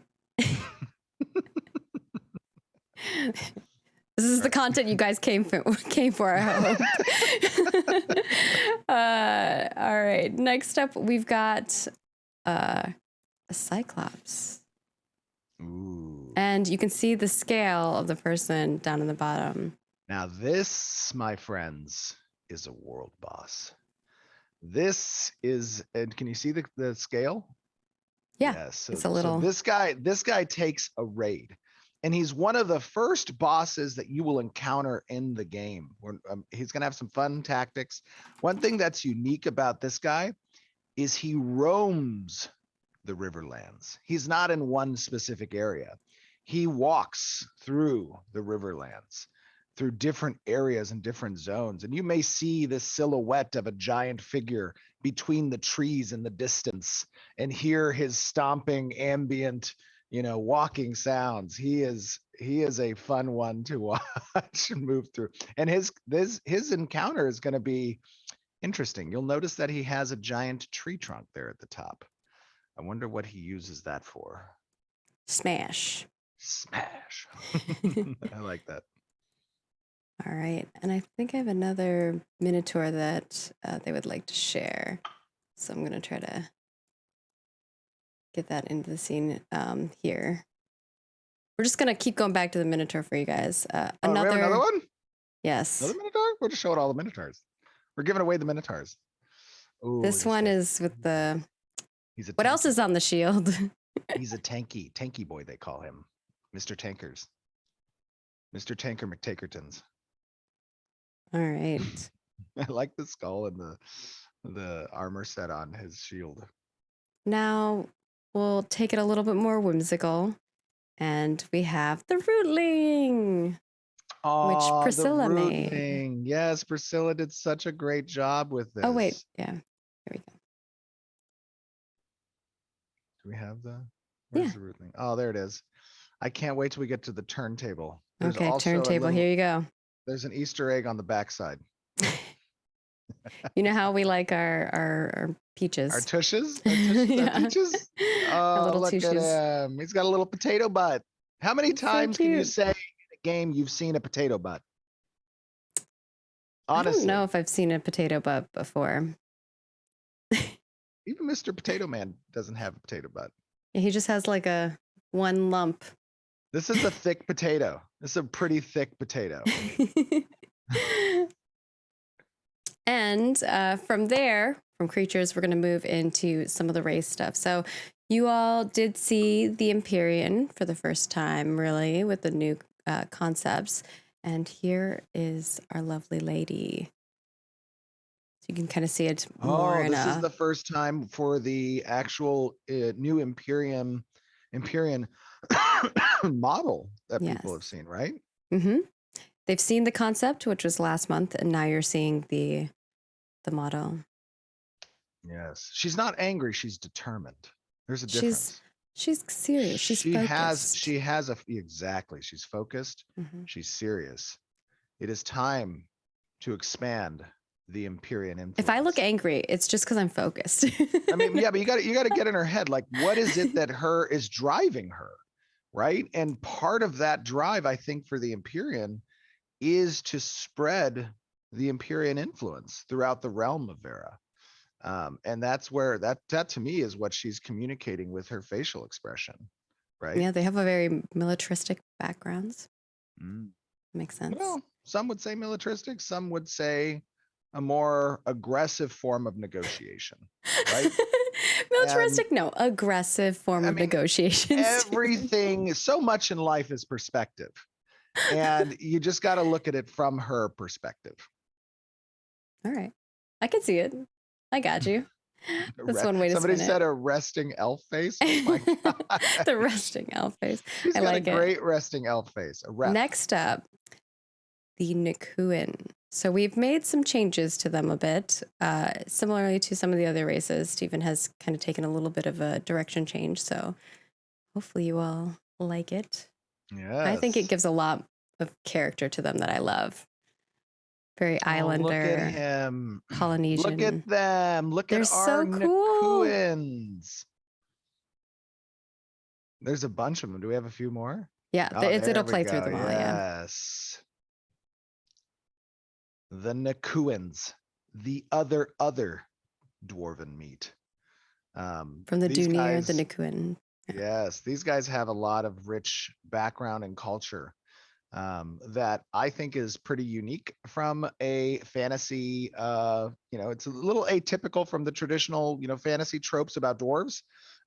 This is the content you guys came for, I hope. All right. Next up, we've got a Cyclops. Ooh. And you can see the scale of the person down in the bottom. Now this, my friends, is a world boss. This is, and can you see the scale? Yeah, Yes. So, it's a little. so this guy takes a raid, and he's one of the first bosses that you will encounter in the game. He's gonna have some fun tactics. One thing that's unique about this guy is he roams the Riverlands. He's not in one specific area. He walks through the Riverlands, through different areas and different zones. And you may see the silhouette of a giant figure between the trees in the distance and hear his stomping ambient, walking sounds. He is a fun one to watch and move through. And his encounter is going to be interesting. You'll notice that he has a giant tree trunk there at the top. I wonder what he uses that for. Smash. I like that. All right. And I think I have another Minotaur that they would like to share. So I'm going to try to get that into the scene here. We're just going to keep going back to the Minotaur for you guys. Another one? Yes. Another Minotaur? We're just showing all the Minotaurs. We're giving away the Minotaurs. Ooh, this one is with the... He's a what else is on the shield? He's a tanky boy, they call him. Mr. Tankers. Mr. Tanker McTakertons. All right. I like the skull and the armor set on his shield. Now we'll take it a little bit more whimsical. And we have the Rootling. Which Priscilla made. Yes, Priscilla did such a great job with this. Oh, wait. Yeah. Here we go. Do we have where's the Rootling? Oh, there it is. I can't wait till we get to the turntable. There's okay, turntable. Here you go. There's an Easter egg on the backside. You know how we like our peaches. Our tushes? Our peaches? Oh, look tushes. at him. He's got a little potato butt. How many times can you say in a game you've seen a potato butt? Honestly. I don't know if I've seen a potato butt before. Even Mr. Potato Man doesn't have a potato butt. He just has like a one lump. This is a thick potato. This is a pretty thick potato. And from there, from creatures, we're going to move into some of the race stuff. So you all did see the Empyrean for the first time, really, with the new concepts. And here is our lovely lady. So you can kind of see it more. Oh, this is the first time for the actual new Empyrean model that people have seen, right? Mm-hmm. They've seen the concept, which was last month, and now you're seeing the model. Yes, she's not angry; she's determined. There's a difference. She's serious. She's focused. She has exactly. She's focused. Mm-hmm. She's serious. It is time to expand the Empyrean influence. If I look angry, it's just because I'm focused. I mean, yeah, but you got to get in her head. Like, what is it that is driving her, right? And part of that drive, I think, for the Empyrean is to spread the Empyrean influence throughout the realm of Vera. And that's where that to me is what she's communicating with her facial expression, right? Yeah, they have a very militaristic backgrounds. Makes sense. Well, some would say militaristic, some would say a more aggressive form of negotiation, right? Militaristic, no, aggressive form of negotiations. Everything, so much in life is perspective. And you just got to look at it from her perspective. All right. I can see it. I got you. That's one way to Somebody spin said it. a resting elf face. Oh my God. The resting elf face. She's I got like a great resting elf face. Next up, the Nikuin. So we've made some changes to them a bit. Similarly to some of the other races, Stephen has kind of taken a little bit of a direction change. So hopefully you all like it. Yeah. I think it gives a lot of character to them that I love. Very Oh, look at Islander, him. Look at Polynesian. them. Look They're at our so cool. Nakuans. There's a bunch of them. Do we have a few more? Yeah, Oh, there it'll we play through go. them all. Yeah. Yes. The Nakuans, the other dwarven meat. From the These Dunir, the guys, Nikuin. yes, these guys have a lot of rich background and culture that I think is pretty unique from a fantasy. It's a little atypical from the traditional, fantasy tropes about dwarves.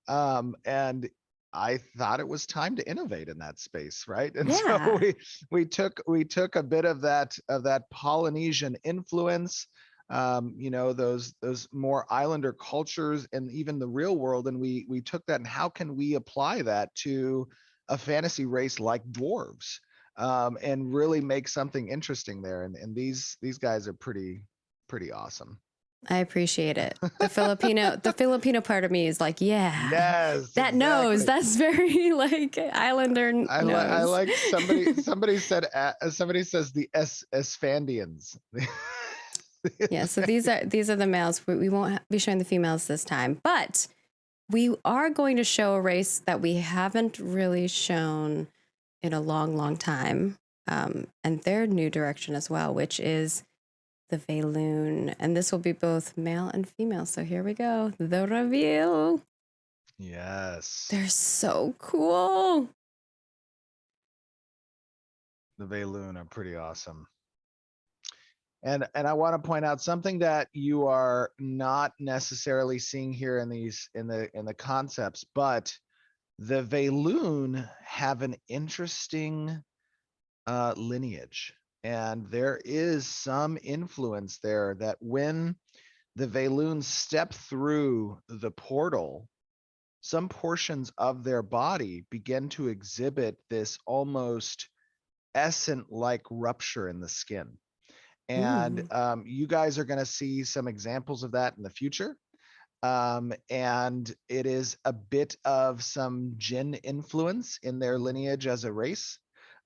And I thought it was time to innovate in that space, right? And so Yeah. we took a bit of that Polynesian influence, those more islander cultures and even the real world, and we took that, and how can we apply that to a fantasy race like dwarves, and really make something interesting there. And these guys are pretty awesome. I appreciate it. The Filipino part of me is like, yeah, Yes, that knows. exactly. That's very like Islander I knows. like somebody said somebody says the Esfandians. Yeah, so these are the males. We won't be showing the females this time, but we are going to show a race that we haven't really shown in a long time, and their new direction as well, which is the Valoon. And this will be both male and female. So here we go, the reveal. Yes. They're so cool. The Valoon are pretty awesome. And I want to point out something that you are not necessarily seeing here in the concepts, but the Valoon have an interesting lineage, and there is some influence there that when the Valoons step through the portal, some portions of their body begin to exhibit this almost essence-like rupture in the skin. And you guys are going to see some examples of that in the future. And it is a bit of some Jinn influence in their lineage as a race,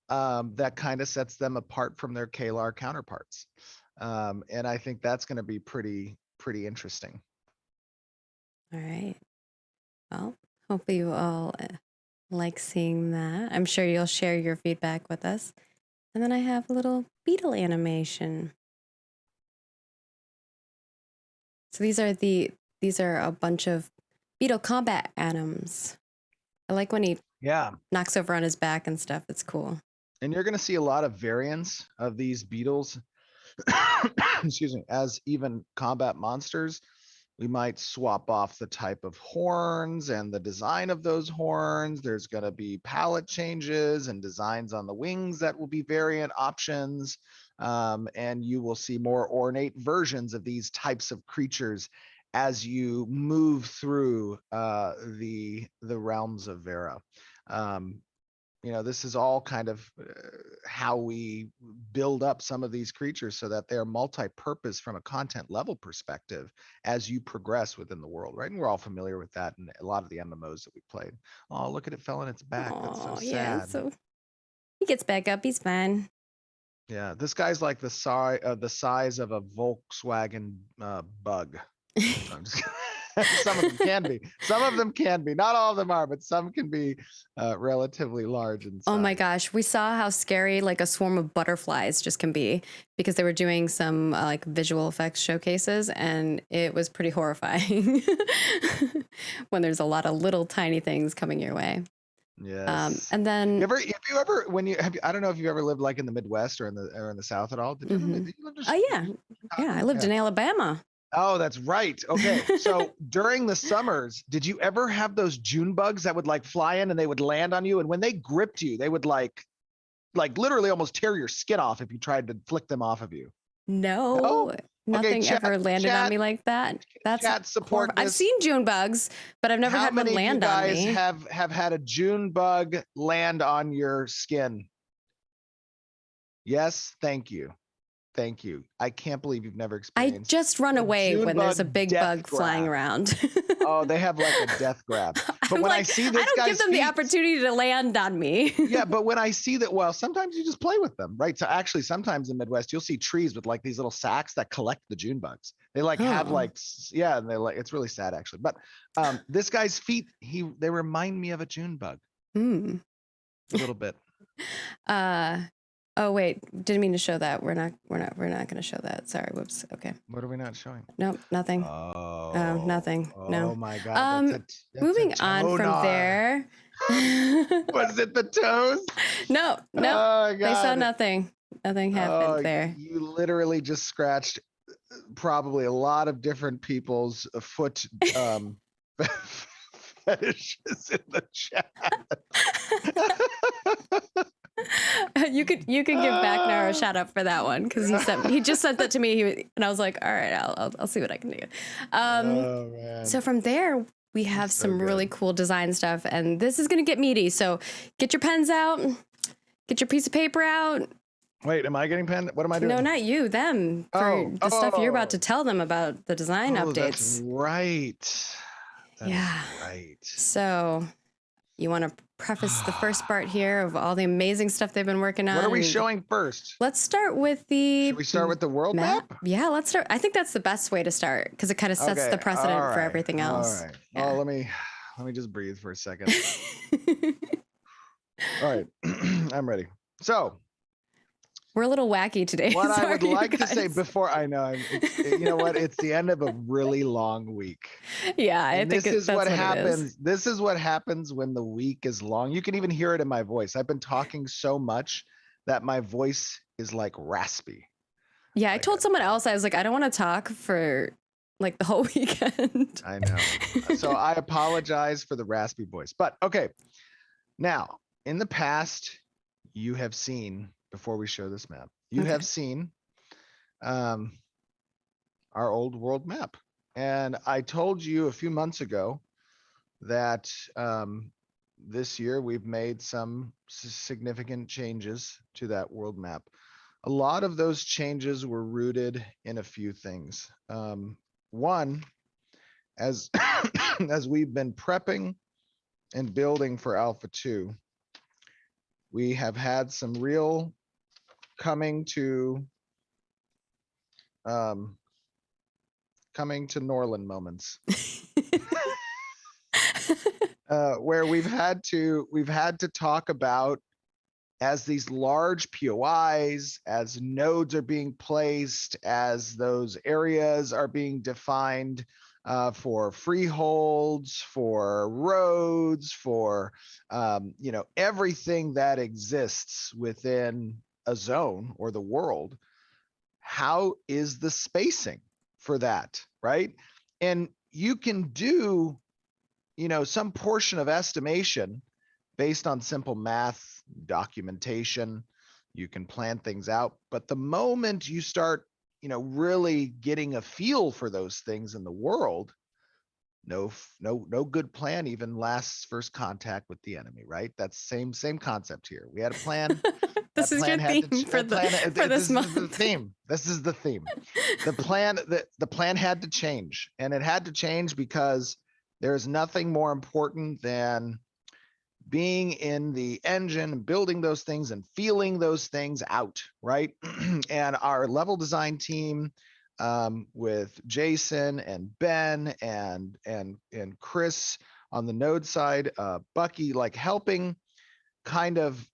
that kind of sets them apart from their Kalar counterparts. And I think that's going to be pretty interesting. All right. Well, hopefully you all like seeing that. I'm sure you'll share your feedback with us. And then I have a little beetle animation. So these are a bunch of beetle combat atoms. I like when he knocks over on his back and stuff. It's cool. And you're going to see a lot of variants of these beetles, excuse me, as even combat monsters. We might swap off the type of horns and the design of those horns. There's going to be palette changes and designs on the wings that will be variant options. And you will see more ornate versions of these types of creatures as you move through the realms of Vera. This is all kind of how we build up some of these creatures so that they're multi-purpose from a content level perspective as you progress within the world, right? And we're all familiar with that in a lot of the MMOs that we played. Oh, look at it fell on its back. That's so sad. Yeah, so he gets back up. He's fine. Yeah, this guy's like the size of a Volkswagen bug. I'm just some of them can be. Some of them can be. Not all of them are, but some can be relatively large in size. Oh my gosh, we saw how scary like a swarm of butterflies just can be, because they were doing some like visual effects showcases, and it was pretty horrifying when there's a lot of little tiny things coming your way. Yes. And then have you ever I don't know if you ever lived like in the Midwest or in the South at all? Did you ever did you live I lived in Alabama. Oh, that's right. Okay. So during the summers, did you ever have those June bugs that would like fly in and they would land on you? And when they gripped you, they would like literally almost tear your skin off if you tried to flick them off of you. No? Nothing ever landed on me like that. That's chat support. I've seen June bugs, but I've never had one land on me. How many of you guys have had a June bug land on your skin? Yes, thank you. Thank you. I can't believe you've never I experienced just run the away June when there's a bug big death bug flying grab. around. Oh, they have like a death grab. But I'm when I like, see I this don't give guy's them the feet, opportunity to land on me. yeah, but when I see that, well, sometimes you just play with them, right? So actually, sometimes in Midwest, you'll see trees with like these little sacks that collect the June bugs. They like have Oh. like, yeah, and they like, it's really sad actually. But this guy's feet, they remind me of a June bug Hmm. a little bit. Oh wait, didn't mean to show that. We're not going to show that. Sorry. Whoops. Okay. What are we not showing? Nope. Nothing. Nothing. Oh No. my God, that's a Moving on toe from gnar. there. Was it the toes? No. Oh They saw God. nothing. Nothing happened Oh, there. you literally just scratched probably a lot of different people's foot fetishes in the chat. You could give Backnar a shout out for that one because he just sent that to me, and I was like, all right, I'll see what I can do. Oh man. So from there we have So some really good. cool design stuff, and this is gonna get meaty. So get your pens out, get your piece of paper out. Wait, am I getting pen? What am I doing? No, not you, them, for the stuff you're about to tell them about the design updates. That's right. Yeah. Right. So you want to preface the first part here of all the amazing stuff they've been working on. What are we and showing first? Let's start with the. Should we start with the world map? Yeah, let's start. I think that's the best way to start because it kind of sets the precedent for everything else. All right. Yeah. Oh, let me just breathe for a second. All right. I'm ready. So we're a little wacky today. what I would Sorry, like to say guys. before you know what? It's the end of a really long week. Yeah, I And think this is that's what it is. happens. This is what happens when the week is long. You can even hear it in my voice. I've been talking so much that my voice is like raspy. Yeah, I told someone else, I was like, I don't want to talk for like the whole weekend. I know. So I apologize for the raspy voice. But okay. Now, in the past, you have seen, before we show this map, you have seen our old world map. And I told you a few months ago that this year we've made some significant changes to that world map. A lot of those changes were rooted in a few things. One, as as we've been prepping and building for Alpha 2, we have had some real coming to Norland moments. Where we've had to talk about, as these large POIs, as nodes are being placed, as those areas are being defined for freeholds, for roads, for everything that exists within a zone or the world. How is the spacing for that, right? And you can do some portion of estimation based on simple math, documentation. You can plan things out, but the moment you start really getting a feel for those things in the world, no good plan even lasts first contact with the enemy, right? That's same concept here. We had a plan. This is your theme for this month. This is the theme. The plan had to change, and it had to change because there's nothing more important than being in the engine, building those things and feeling those things out, right? And our level design team with Jason and Ben and Chris on the node side, Bucky, like helping kind of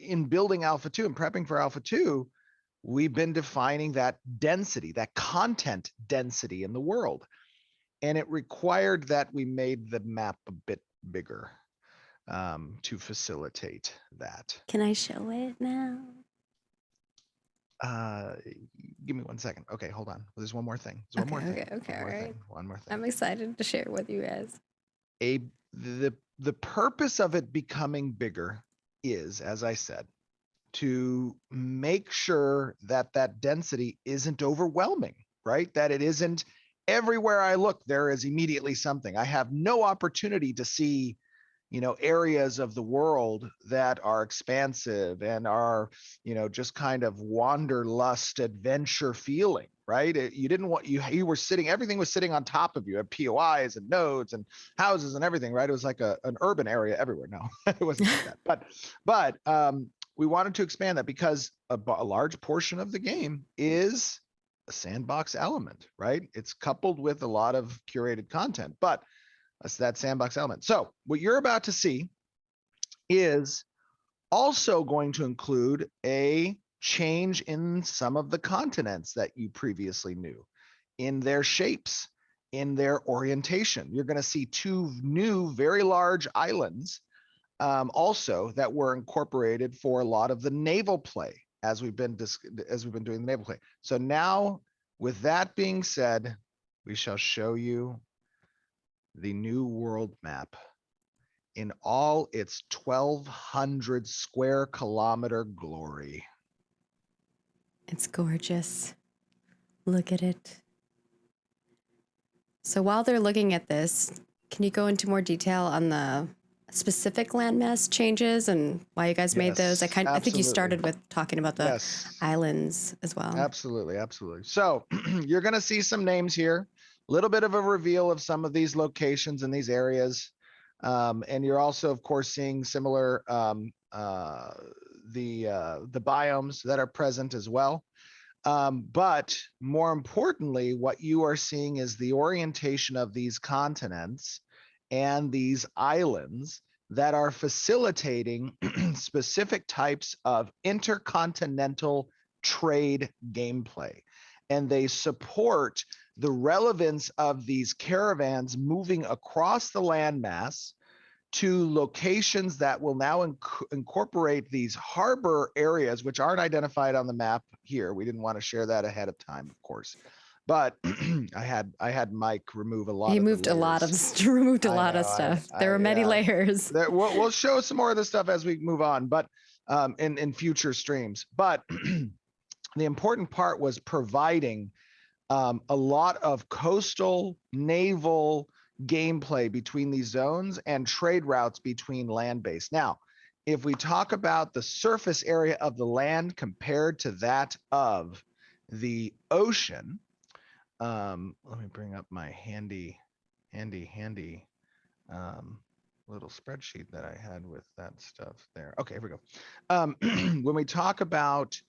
in building Alpha 2 and prepping for Alpha 2, we've been defining that density, that content density in the world. And it required that we made the map a bit bigger to facilitate that. Can I show it now? Give me 1 second. Okay, hold on. There's one more thing. There's one more thing. Okay, all right. One more thing. I'm excited to share with you guys. The purpose of it becoming bigger is, as I said, to make sure that that density isn't overwhelming, right? That it isn't everywhere I look, there is immediately something. I have no opportunity to see areas of the world that are expansive and are, just kind of wanderlust adventure feeling, right? You didn't want, you were sitting, everything was sitting on top of you at POIs and nodes and houses and everything, right? It was like an urban area everywhere. No, it wasn't like that. But we wanted to expand that because a large portion of the game is a sandbox element, right? It's coupled with a lot of curated content, but that's that sandbox element. So what you're about to see is also going to include a change in some of the continents that you previously knew, in their shapes, in their orientation. You're going to see two new, very large islands also that were incorporated for a lot of the naval play as we've been doing the naval play. So now, with that being said, we shall show you the new world map in all its 1,200 square kilometer glory. It's gorgeous. Look at it. So while they're looking at this, can you go into more detail on the specific landmass changes and why you guys made those? I think you absolutely. started with talking about the Yes, islands as well. absolutely. So you're going to see some names here, a little bit of a reveal of some of these locations and these areas. And you're also, of course, seeing similar the biomes that are present as well. But more importantly, what you are seeing is the orientation of these continents and these islands that are facilitating specific types of intercontinental trade gameplay. And they support the relevance of these caravans moving across the landmass to locations that will now incorporate these harbor areas, which aren't identified on the map here. We didn't want to share that ahead of time, of course. But I had Mike remove a lot. He of moved the a lot of removed a lot of stuff. There were many layers. We'll show some more of this stuff as we move on, but in future streams. But the important part was providing a lot of coastal naval gameplay between these zones and trade routes between land-based. Now, if we talk about the surface area of the land compared to that of the ocean, let me bring up my handy little spreadsheet that I had with that stuff there. Okay, here we go. When we talk about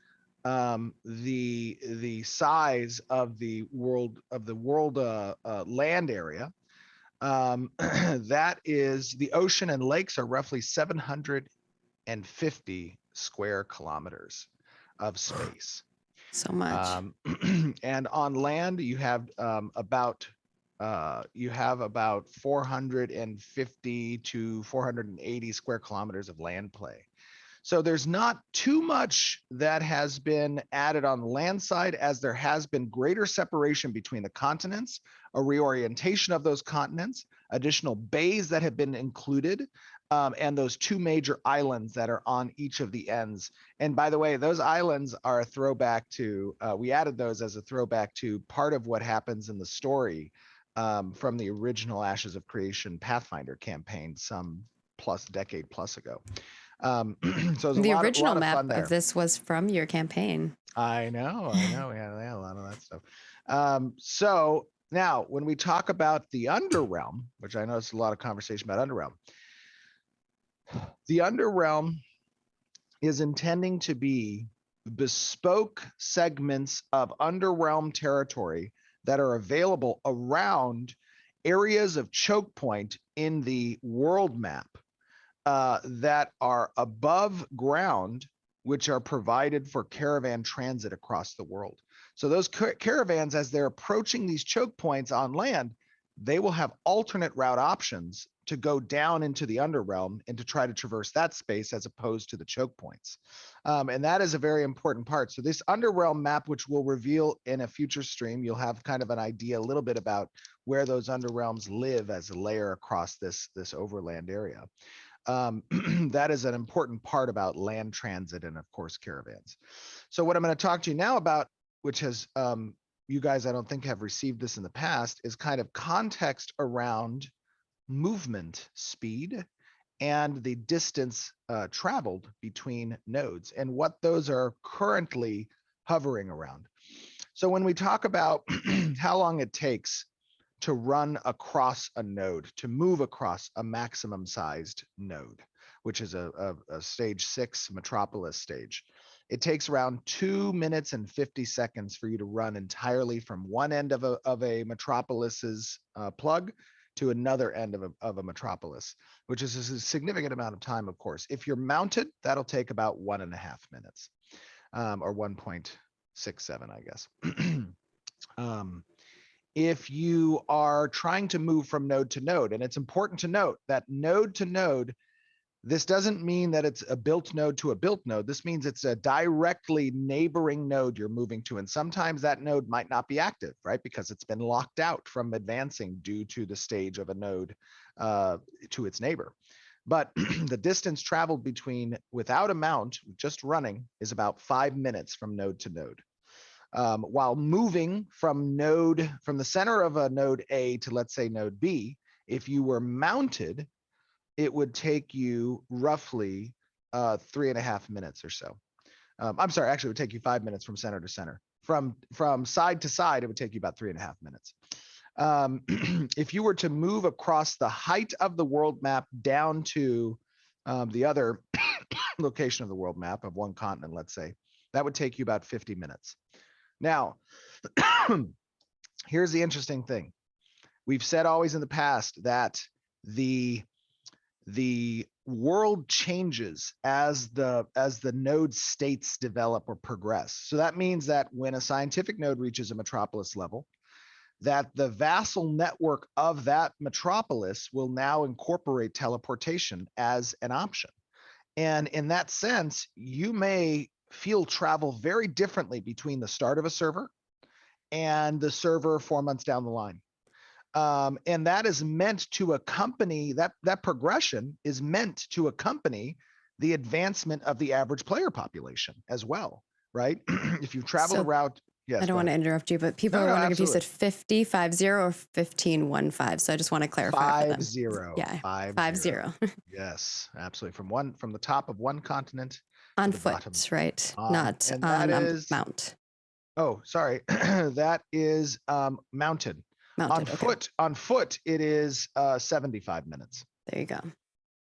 the size of the world land area, that is, the ocean and lakes are roughly 750 square kilometers of space. So much. And on land, you have about 450 to 480 square kilometers of land play. So there's not too much that has been added on the land side, as there has been greater separation between the continents, a reorientation of those continents, additional bays that have been included, and those two major islands that are on each of the ends. And by the way, those islands are a throwback to, we added those as a throwback to part of what happens in the story from the original Ashes of Creation Pathfinder campaign some decade plus ago. So the original map of this was from your campaign. I know. We had a lot of that stuff. So now, when we talk about the Underrealm, which I know it's a lot of conversation about Underrealm, the Underrealm is intending to be bespoke segments of Underrealm territory that are available around areas of choke point in the world map. That are above ground, which are provided for caravan transit across the world. So those caravans, as they're approaching these choke points on land, they will have alternate route options to go down into the Underrealm and to try to traverse that space as opposed to the choke points. And that is a very important part. So this Underrealm map, which we'll reveal in a future stream, you'll have kind of an idea a little bit about where those Underrealms live as a layer across this overland area. That is an important part about land transit and, of course, caravans. So what I'm going to talk to you now about, which has you guys, I don't think, have received this in the past, is kind of context around movement speed and the distance traveled between nodes and what those are currently hovering around. So when we talk about how long it takes to run across a node, to move across a maximum sized node, which is a stage 6 metropolis stage, it takes around 2 minutes and 50 seconds for you to run entirely from one end of a metropolis's plug to another end of a metropolis, which is a significant amount of time, of course. If you're mounted, that'll take about 1.5 minutes, or 1.67, I guess. If you are trying to move from node to node, and it's important to note that node to node, this doesn't mean that it's a built node to a built node. This means it's a directly neighboring node you're moving to. And sometimes that node might not be active, right? Because it's been locked out from advancing due to the stage of a node to its neighbor. But the distance traveled between, without a mount, just running, is about 5 minutes from node to node. While moving from the center of a node A to, let's say, node B, if you were mounted, it would take you roughly 3.5 minutes or so. I'm sorry, actually, it would take you 5 minutes from center to center. From side to side, it would take you about 3.5 minutes. If you were to move across the height of the world map down to the other location of the world map of one continent, let's say, that would take you about 50 minutes. Now, here's the interesting thing. We've said always in the past that the world changes as the node states develop or progress. So that means that when a scientific node reaches a metropolis level, that the vassal network of that metropolis will now incorporate teleportation as an option. And in that sense, you may feel travel very differently between the start of a server and the server 4 months down the line. And that is meant to accompany, that progression is meant to accompany the advancement of the average player population as well, right? If you've traveled So- a route, yes. I don't want to interrupt you, but people No, are no, wondering absolutely. if you said 50 or 1515. So I just want to clarify for them. 50. Yeah, 50. 50 Yes, absolutely. From the top of one continent on to the bottom. foot, right? On, Not and on that a is mount. Oh, sorry. That is mounted. Mounted. Okay. On foot, it is 75 minutes. There you go.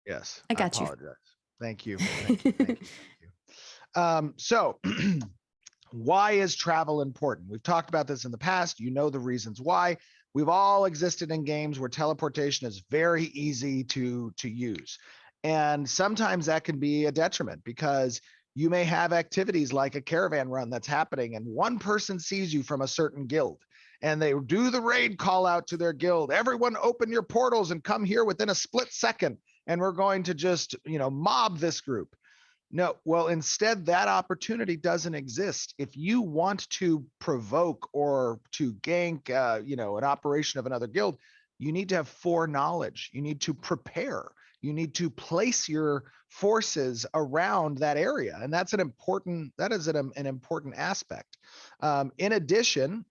Yes. I got you. apologize. Thank you. Thank you. Thank you. Thank you. So why is travel important? We've talked about this in the past. You know the reasons why. We've all existed in games where teleportation is very easy to use. And sometimes that can be a detriment because you may have activities like a caravan run that's happening and one person sees you from a certain guild and they do the raid call out to their guild. Everyone open your portals and come here within a split second. And we're going to just, mob this group. No, well, instead, that opportunity doesn't exist. If you want to provoke or to gank, an operation of another guild, you need to have foreknowledge. You need to prepare. You need to place your forces around that area, and that is an important aspect. In addition,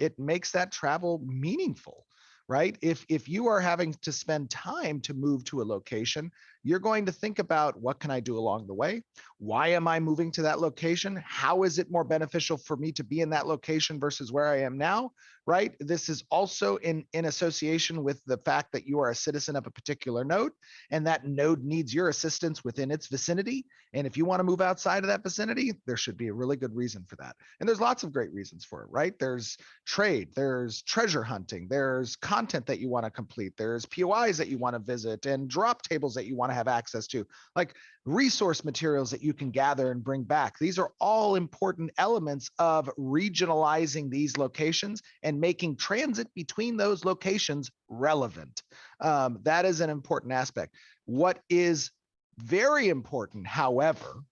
it makes that travel meaningful. Right? If you are having to spend time to move to a location, you're going to think about what can I do along the way? Why am I moving to that location? How is it more beneficial for me to be in that location versus where I am now? Right? This is also in association with the fact that you are a citizen of a particular node and that node needs your assistance within its vicinity. And if you want to move outside of that vicinity, there should be a really good reason for that. And there's lots of great reasons for it, right? There's trade, there's treasure hunting, there's content that you want to complete, there's POIs that you want to visit, and drop tables that you want to have access to, like resource materials that you can gather and bring back. These are all important elements of regionalizing these locations and making transit between those locations relevant. That is an important aspect. What is very important, however,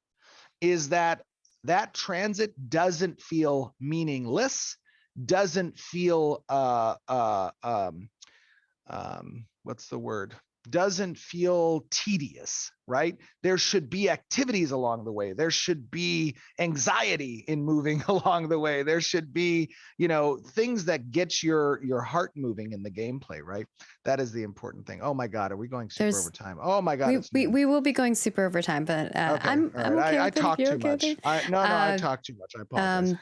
is that transit doesn't feel meaningless, doesn't feel what's the word? Doesn't feel tedious. right? There should be activities along the way. There should be anxiety in moving along the way. There should be, things that get your heart moving in the gameplay, right? That is the important thing. Oh my God, are we going super There's overtime? Oh my God, we, it's we noon. we will be going super overtime, but Okay, all I'm right. okay I with it if talk you're too okay with much. it. No, I Uh, talk too much. I apologize.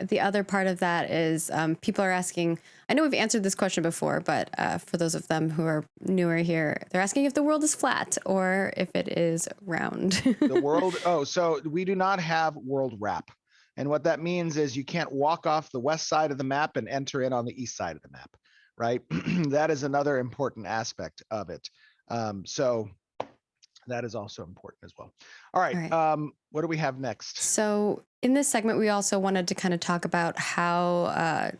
the other part of that is people are asking. I know we've answered this question before, but for those of them who are newer here, they're asking if the world is flat or if it is round. The world, oh, so we do not have world wrap. And what that means is you can't walk off the west side of the map and enter in on the east side of the map, right? That is another important aspect of it. So that is also important as well. All right. All right. What do we have next? So in this segment, we also wanted to kind of talk about how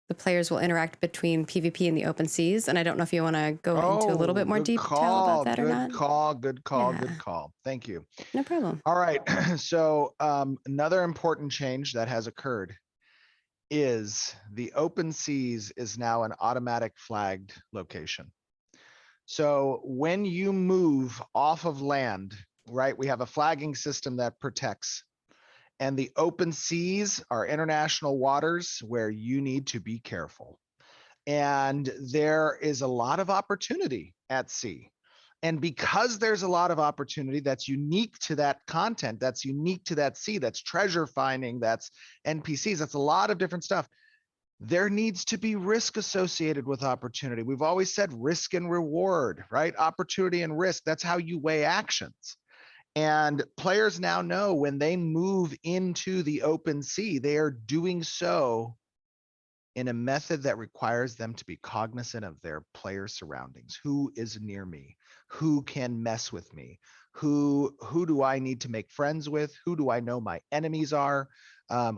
the players will interact between PvP and the open seas. And I don't know if you want to go into a little Oh, bit more good detail about call. that or Good not. call. Good call. Good Yeah, call. Thank you. no problem. All right. So another important change that has occurred is the open seas is now an automatic flagged location. So when you move off of land, right, we have a flagging system that protects. And the open seas are international waters where you need to be careful. And there is a lot of opportunity at sea. And because there's a lot of opportunity that's unique to that content, that's unique to that sea, that's treasure finding, that's NPCs, that's a lot of different stuff. There needs to be risk associated with opportunity. We've always said risk and reward, right? Opportunity and risk. That's how you weigh actions. And players now know when they move into the open sea, they are doing so in a method that requires them to be cognizant of their player surroundings. Who is near me? Who can mess with me? Who do I need to make friends with? Who do I know my enemies are?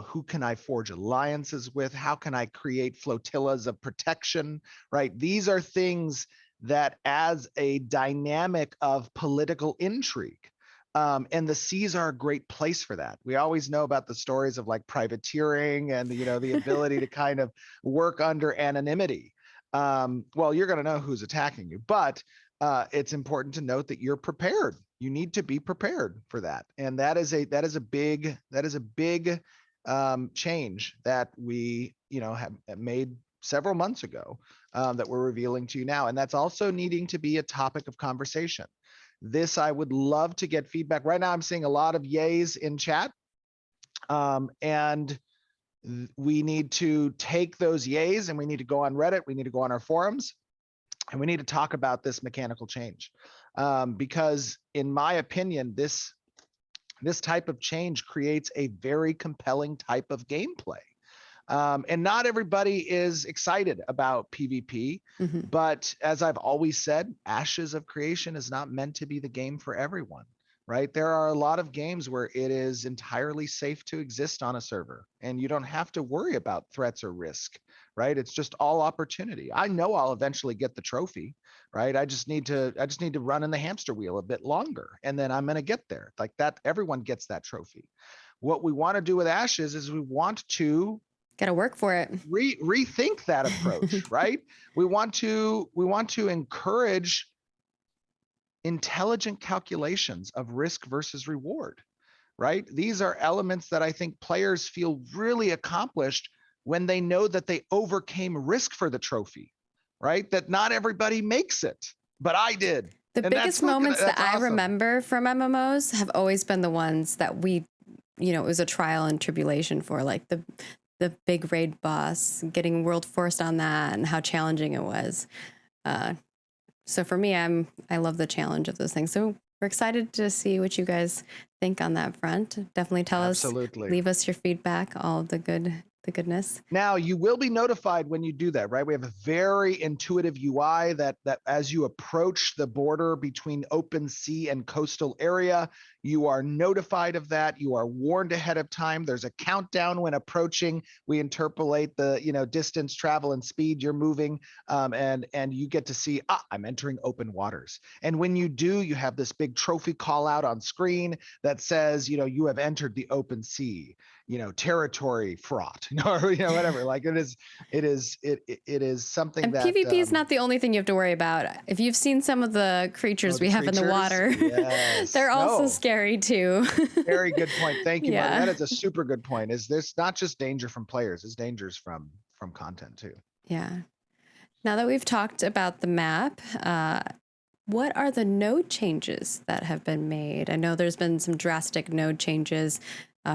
Who can I forge alliances with? How can I create flotillas of protection? Right? These are things that adds a dynamic of political intrigue. And the seas are a great place for that. We always know about the stories of like privateering and the ability to kind of work under anonymity. Well, you're going to know who's attacking you, but it's important to note that you're prepared. You need to be prepared for that, and that is a big change that we have made several months ago that we're revealing to you now, and that's also needing to be a topic of conversation. This, I would love to get feedback. Right now, I'm seeing a lot of yays in chat. And we need to take those yays and we need to go on Reddit. We need to go on our forums and we need to talk about this mechanical change. Because in my opinion, this type of change creates a very compelling type of gameplay. And not everybody is excited about PvP, but as I've always said, Ashes of Creation is not meant to be the game for everyone, right? There are a lot of games where it is entirely safe to exist on a server and you don't have to worry about threats or risk, right? It's just all opportunity. I know I'll eventually get the trophy, right? I just need to run in the hamster wheel a bit longer and then I'm going to get there. Like that, everyone gets that trophy. What we want to do with Ashes is we want to Got to work for it. Rethink that approach, right? We want to encourage intelligent calculations of risk versus reward, right? These are elements that I think players feel really accomplished when they know that they overcame risk for the trophy, right? That not everybody makes it, but I did. The biggest moments that I remember from MMOs have always been the ones that we, it was a trial and tribulation for, like the big raid boss, getting world forced on that and how challenging it was. So for me, I love the challenge of those things. So we're excited to see what you guys think on that front. Definitely tell us, leave us your feedback, all of the goodness. Now you will be notified when you do that, right? We have a very intuitive UI that as you approach the border between open sea and coastal area, you are notified of that. You are warned ahead of time. There's a countdown when approaching. We interpolate the distance, travel, and speed you're moving, and you get to see, I'm entering open waters. And when you do, you have this big trophy call out on screen that says, you have entered the open sea. Territory fraught, or whatever. Like it is something And that PvP is not the only thing you have to worry about. If you've seen some of the creatures the we have in the creatures. water, Yes. they're also No. scary too. Very good point. Thank you, Marty. Yeah. That is a super good point. Is there's not just danger from players, it's dangers from content too. Yeah. Now that we've talked about the map, what are the node changes that have been made? I know there's been some drastic node changes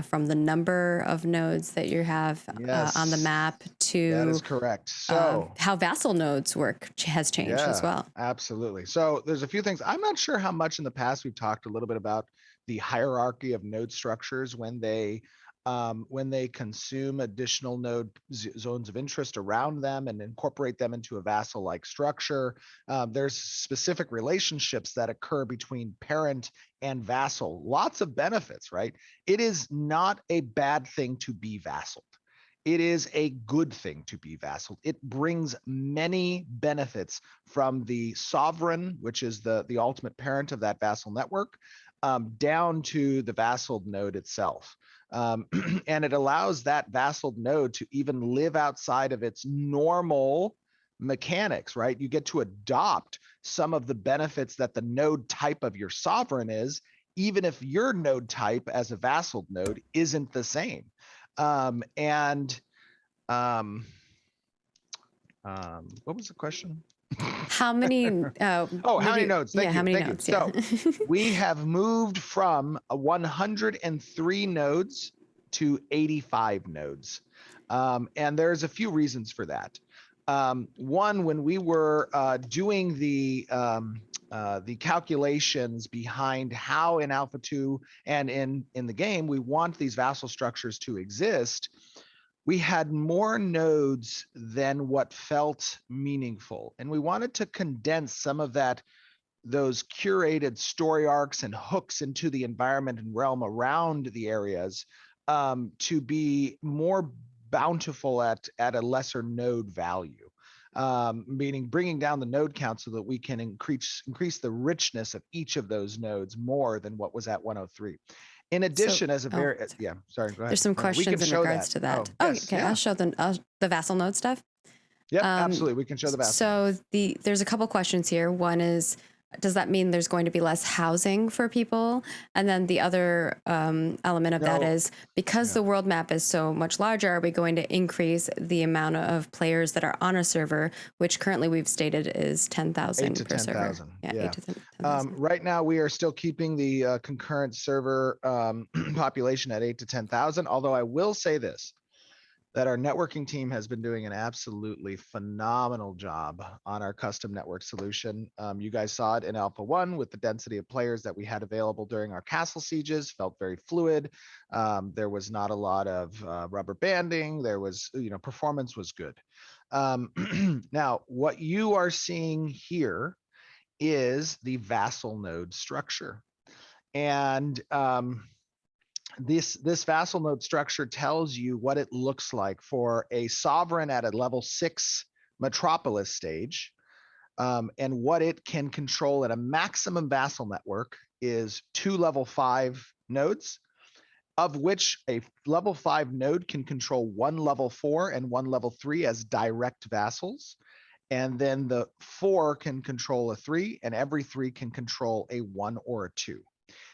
from the number of nodes that you have on the Yes. map That to is correct. So how vassal nodes work has changed as yeah, well. absolutely. So there's a few things. I'm not sure how much in the past we've talked a little bit about the hierarchy of node structures when they consume additional node zones of interest around them and incorporate them into a vassal-like structure. There's specific relationships that occur between parent and vassal. Lots of benefits, right? It is not a bad thing to be vassaled. It is a good thing to be vassal. It brings many benefits from the sovereign, which is the ultimate parent of that vassal network, down to the vassal node itself. And it allows that vassal node to even live outside of its normal mechanics, right? You get to adopt some of the benefits that the node type of your sovereign is, even if your node type as a vassal node isn't the same. And what was the question? How many? Oh, how many nodes? Thank Yeah, you. how many Thank nodes? you. So Yeah. we have moved from 103 nodes to 85 nodes. And there's a few reasons for that. One, when we were doing the calculations behind how in Alpha 2 and in the game we want these vassal structures to exist, we had more nodes than what felt meaningful. And we wanted to condense some of those curated story arcs and hooks into the environment and realm around the areas to be more bountiful at a lesser node value. Meaning bringing down the node count so that we can increase the richness of each of those nodes more than what was at 103. In addition, as a very yeah, sorry, go ahead. There's some No, we questions can in show regards that. to that. Oh, Oh, yes, okay. yeah. I'll show the vassal node stuff. Yep, absolutely. We can show the vassal. So there's a couple questions here. One is, does that mean there's going to be less housing for people? And then the other element of that No. is, because the world map is so much larger, are we going to increase the amount of players that are on a server, which currently we've stated is 10,000 per server? 10,000. Yeah, Yeah. 8 to 10,000. Right now, we are still keeping the concurrent server population at 8 to 10,000. Although I will say this, that our networking team has been doing an absolutely phenomenal job on our custom network solution. You guys saw it in Alpha 1 with the density of players that we had available during our castle sieges, felt very fluid. There was not a lot of rubber banding. There was, performance was good. Now, what you are seeing here is the vassal node structure. And this vassal node structure tells you what it looks like for a sovereign at a level 6 metropolis stage. And what it can control at a maximum vassal network is 2 level 5 nodes, of which a level 5 node can control 1 level 4 and 1 level 3 as direct vassals. And then the 4 can control a 3, and every 3 can control a 1 or a 2.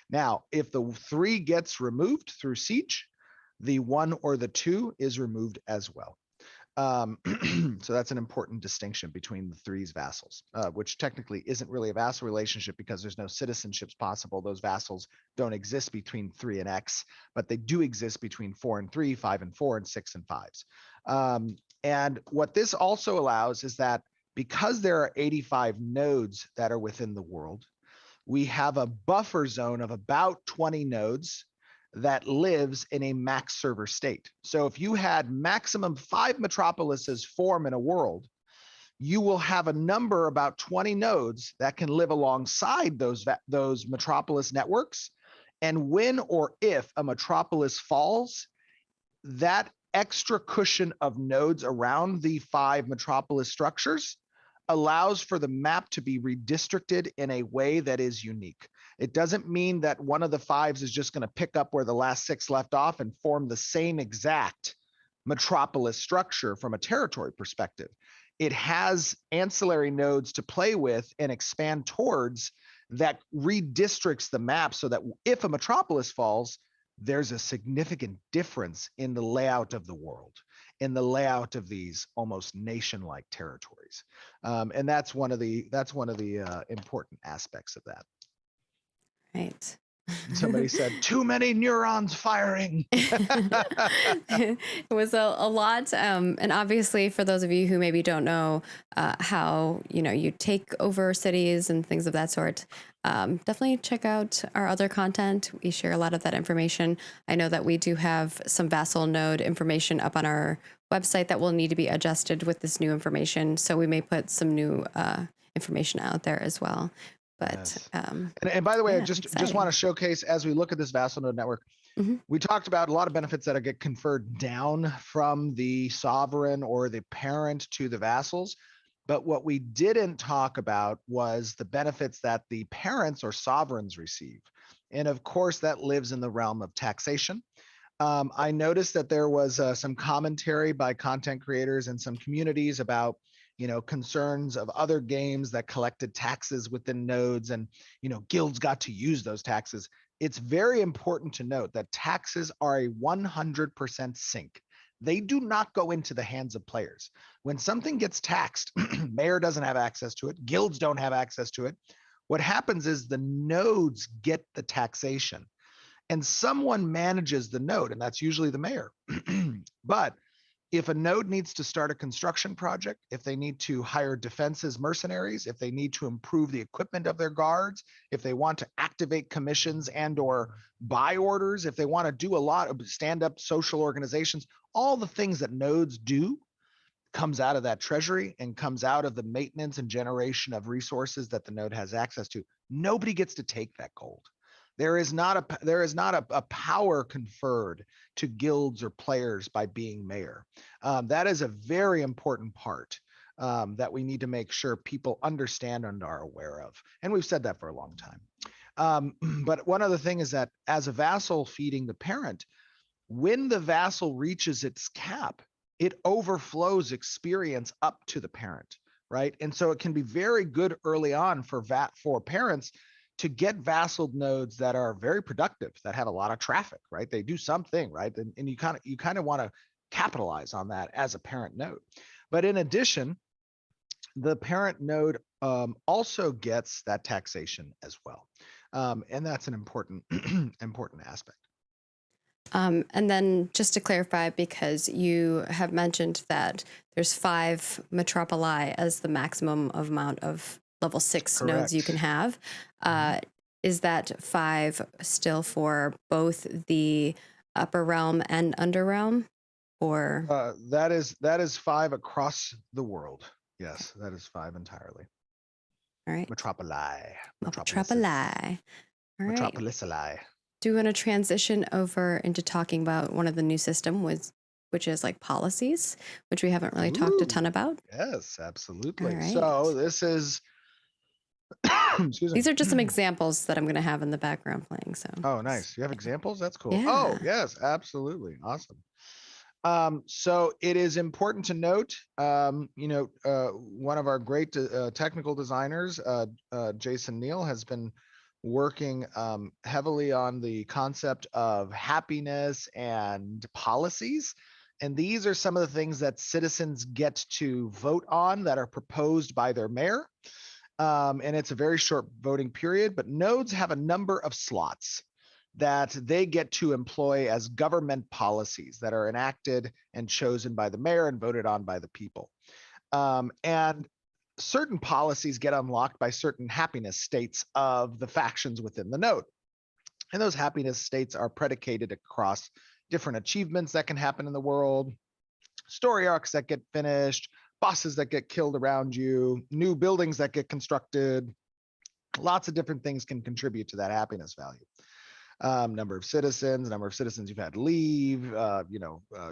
Now, if the 3 gets removed through siege, the 1 or the 2 is removed as well. So that's an important distinction between the 3's vassals, which technically isn't really a vassal relationship because there's no citizenships possible. Those vassals don't exist between 3 and X, but they do exist between 4 and 3, 5 and 4, and 6 and 5s. And what this also allows is that because there are 85 nodes that are within the world, we have a buffer zone of about 20 nodes that lives in a max server state. So if you had maximum 5 metropolises form in a world, you will have a number about 20 nodes that can live alongside those metropolis networks. And when or if a metropolis falls, that extra cushion of nodes around the 5 metropolis structures allows for the map to be redistricted in a way that is unique. It doesn't mean that one of the 5s is just going to pick up where the last 6 left off and form the same exact metropolis structure from a territory perspective. It has ancillary nodes to play with and expand towards that redistricts the map so that if a metropolis falls, there's a significant difference in the layout of the world, in the layout of these almost nation-like territories, and that's one of the important aspects of that. Right. Somebody said, "Too many neurons firing." It was a lot. And obviously, for those of you who maybe don't know how, you take over cities and things of that sort, definitely check out our other content. We share a lot of that information. I know that we do have some Vassal node information up on our website that will need to be adjusted with this new information. So we may put some new information out there as well. But Yes. And by the way, I yeah, just want to showcase, as we look at this Vassal node network, we talked about a lot of benefits that get conferred down from the sovereign or the parent to the vassals. But what we didn't talk about was the benefits that the parents or sovereigns receive. And of course, that lives in the realm of taxation. I noticed that there was some commentary by content creators and some communities about concerns of other games that collected taxes within nodes, and guilds got to use those taxes. It's very important to note that taxes are a 100% sink. They do not go into the hands of players. When something gets taxed, mayor doesn't have access to it, guilds don't have access to it. What happens is the nodes get the taxation and someone manages the node, and that's usually the mayor. But if a node needs to start a construction project, if they need to hire defenses mercenaries, if they need to improve the equipment of their guards, if they want to activate commissions and or buy orders, if they want to do a lot of stand up social organizations, all the things that nodes do comes out of that treasury and comes out of the maintenance and generation of resources that the node has access to. Nobody gets to take that gold. There is not a power conferred to guilds or players by being mayor. That is a very important part that we need to make sure people understand and are aware of. And we've said that for a long time. But one other thing is that as a vassal feeding the parent, when the vassal reaches its cap, it overflows experience up to the parent, right? And so it can be very good early on for parents to get vassal nodes that are very productive, that have a lot of traffic, right? They do something, right? And you kind of want to capitalize on that as a parent node. But in addition, the parent node also gets that taxation as well. And that's an important important aspect. And then just to clarify, because you have mentioned that there's 5 metropoli as the maximum amount of level 6 nodes you can have. Is that 5 still for both the upper realm and under realm, or? That is 5 across the world. Yes, that is 5 entirely. All right. Metropoli. Metropoli. All right. Metropolisali. Do you want to transition over into talking about one of the new system which is like policies, which we haven't really talked a ton about? Yes, absolutely. Right. So this is These are just some examples that I'm going to have in the background playing. So. Oh, nice. You have examples? That's cool. Yeah. Oh, yes, absolutely. Awesome. So it is important to note, one of our great technical designers, Jason Neal, has been working heavily on the concept of happiness and policies. And these are some of the things that citizens get to vote on that are proposed by their mayor. And it's a very short voting period, but nodes have a number of slots that they get to employ as government policies that are enacted and chosen by the mayor and voted on by the people. And certain policies get unlocked by certain happiness states of the factions within the node. And those happiness states are predicated across different achievements that can happen in the world, story arcs that get finished, bosses that get killed around you, new buildings that get constructed. Lots of different things can contribute to that happiness value. Number of citizens you've had leave,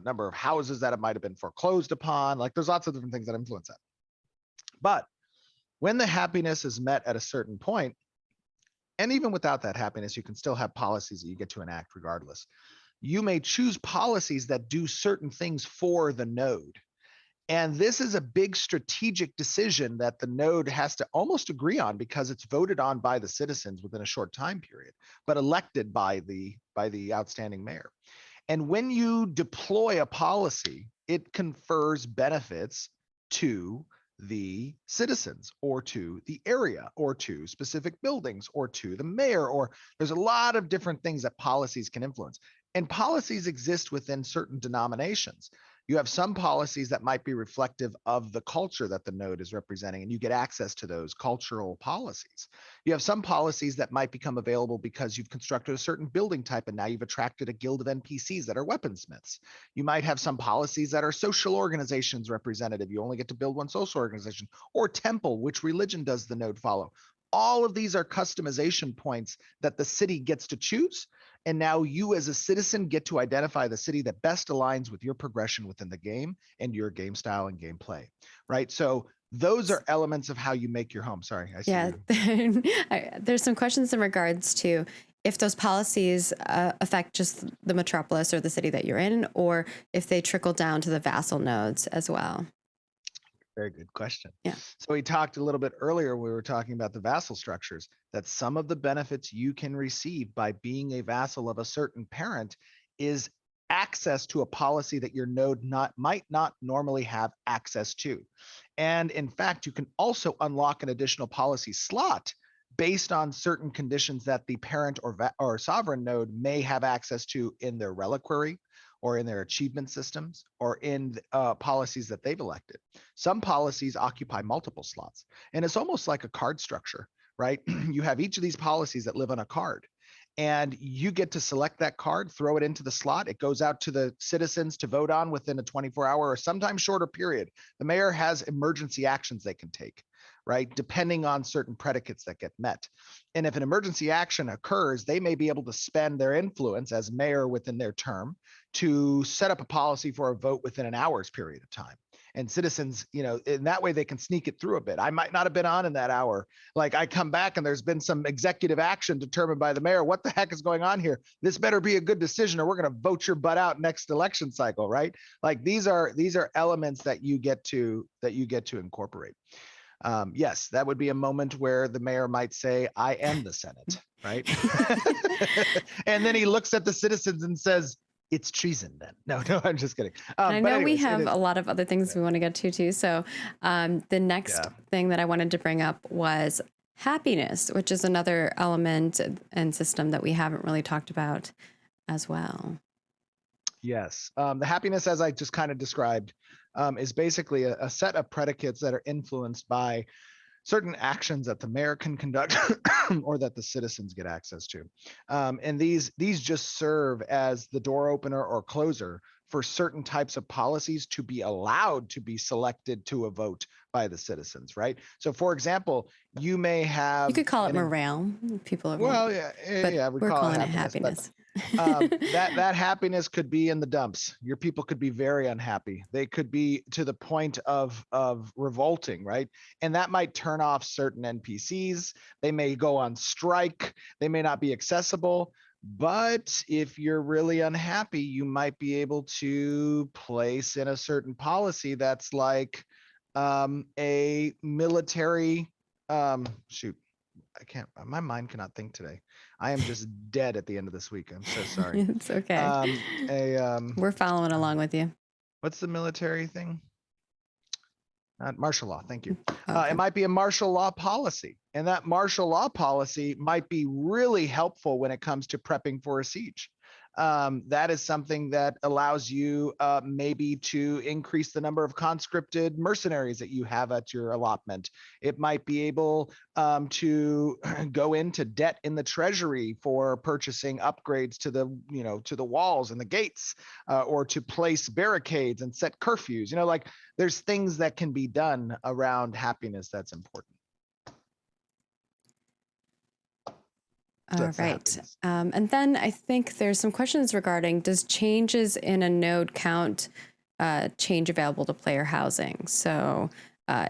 number of houses that it might have been foreclosed upon. Like there's lots of different things that influence that. But when the happiness is met at a certain point, and even without that happiness, you can still have policies that you get to enact regardless. you may choose policies that do certain things for the node. And this is a big strategic decision that the node has to almost agree on because it's voted on by the citizens within a short time period, but elected by the outstanding mayor. And when you deploy a policy, it confers benefits to the citizens or to the area or to specific buildings or to the mayor, or there's a lot of different things that policies can influence. And policies exist within certain denominations. You have some policies that might be reflective of the culture that the node is representing, and you get access to those cultural policies. You have some policies that might become available because you've constructed a certain building type and now you've attracted a guild of NPCs that are weaponsmiths. You might have some policies that are social organizations representative. You only get to build one social organization, or temple, which religion does the node follow? All of these are customization points that the city gets to choose. And now you as a citizen get to identify the city that best aligns with your progression within the game and your game style and gameplay, right? So those are elements of how you make your home. Sorry, I see Yeah, you. there's some questions in regards to if those policies affect just the metropolis or the city that you're in, or if they trickle down to the vassal nodes as well. Very good question. Yeah. So we talked a little bit earlier, we were talking about the vassal structures, that some of the benefits you can receive by being a vassal of a certain parent is access to a policy that your node might not normally have access to. And in fact, you can also unlock an additional policy slot based on certain conditions that the parent or sovereign node may have access to in their reliquary or in their achievement systems or in policies that they've elected. Some policies occupy multiple slots, and it's almost like a card structure, right? You have each of these policies that live on a card, and you get to select that card, throw it into the slot. It goes out to the citizens to vote on within a 24-hour or sometimes shorter period. The mayor has emergency actions they can take, right? Depending on certain predicates that get met. And if an emergency action occurs, they may be able to spend their influence as mayor within their term to set up a policy for a vote within an hour's period of time. And citizens, in that way they can sneak it through a bit. I might not have been on in that hour. Like I come back and there's been some executive action determined by the mayor. What the heck is going on here? This better be a good decision or we're going to vote your butt out next election cycle, right? Like these are elements that you get to incorporate. Yes, that would be a moment where the mayor might say, I am the Senate, right? And then he looks at the citizens and says, it's treason then. No, I'm just kidding. I know we have a lot of other things we want to get to too. So the next thing that I wanted to bring up was happiness, which is another element and system that we haven't really talked about as well. Yes. The happiness, as I just kind of described, is basically a set of predicates that are influenced by certain actions that the mayor can conduct or that the citizens get access to. And these just serve as the door opener or closer for certain types of policies to be allowed to be selected to a vote by the citizens, right? So for example, you may have— You could call it morale. People are— Well, yeah, we're calling it happiness. That happiness could be in the dumps. Your people could be very unhappy. They could be to the point of revolting, right? And that might turn off certain NPCs. They may go on strike. They may not be accessible. But if you're really unhappy, you might be able to place in a certain policy that's like a military— shoot, I can't, my mind cannot think today. I am just dead at the end of this week. I'm so sorry. It's okay. We're following along with you. What's the military thing? Martial law. Thank you. Okay. It might be a martial law policy, and that martial law policy might be really helpful when it comes to prepping for a siege. That is something that allows you maybe to increase the number of conscripted mercenaries that you have at your allotment. It might be able to go into debt in the treasury for purchasing upgrades to the walls and the gates, or to place barricades and set curfews. Like there's things that can be done around happiness that's important. All right. And then I think there's some questions regarding, does changes in a node count change available to player housing? So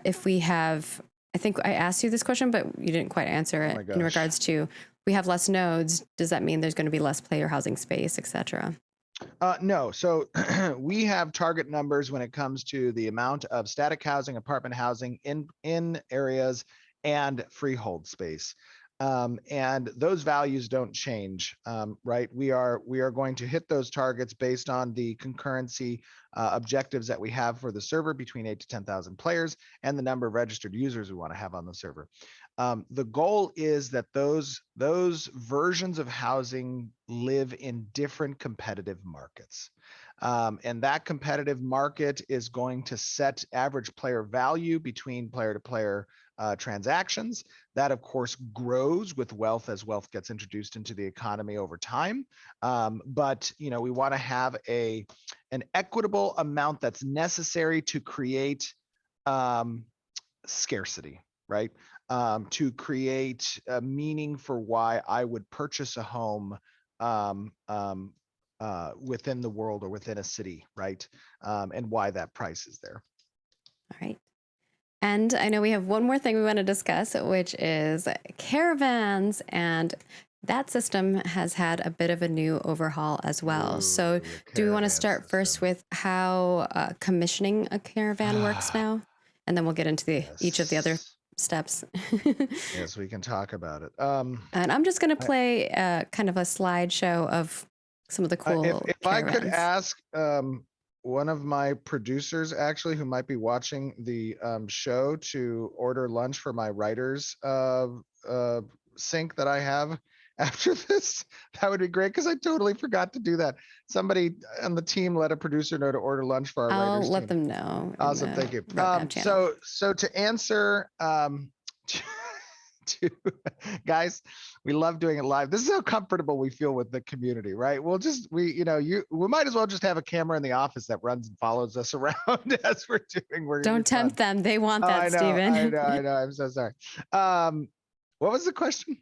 if we have, I think I asked you this question, but you didn't quite answer it in regards to, we have less nodes. Does that mean there's going to be less player housing space, et cetera? No, so we have target numbers when it comes to the amount of static housing, apartment housing in areas and freehold space. And those values don't change, right? We are going to hit those targets based on the concurrency objectives that we have for the server between 8 to 10,000 players and the number of registered users we want to have on the server. The goal is that those versions of housing live in different competitive markets. And that competitive market is going to set average player value between player to player transactions. That, of course, grows with wealth as wealth gets introduced into the economy over time. But we want to have an equitable amount that's necessary to create scarcity, right? To create a meaning for why I would purchase a home within the world or within a city, right? And why that price is there. All right. And I know we have one more thing we want to discuss, which is caravans. And that system has had a bit of a new overhaul as well. So, Ooh, the do we want to caravan start first system. with how commissioning a caravan works now? And then we'll get into each of the other Yes. steps. Yes, we can talk about it. And I'm just going to I, play kind of a slideshow of some of the if cool I could caravans. ask one of my producers actually who might be watching the show to order lunch for my writers sync that I have after this, that would be great because I totally forgot to do that. Somebody on the team let a producer know to order lunch for our I'll writers let team. them know in Awesome, the thank you. roadmap channel. So to answer to guys, we love doing it live. This is how comfortable we feel with the community, right? We'll just we might as well just have a camera in the office that runs and follows us around as we're doing. We're gonna be Don't fun. tempt them. They want Oh, that, Stephen. I know. I'm so sorry. What was the question?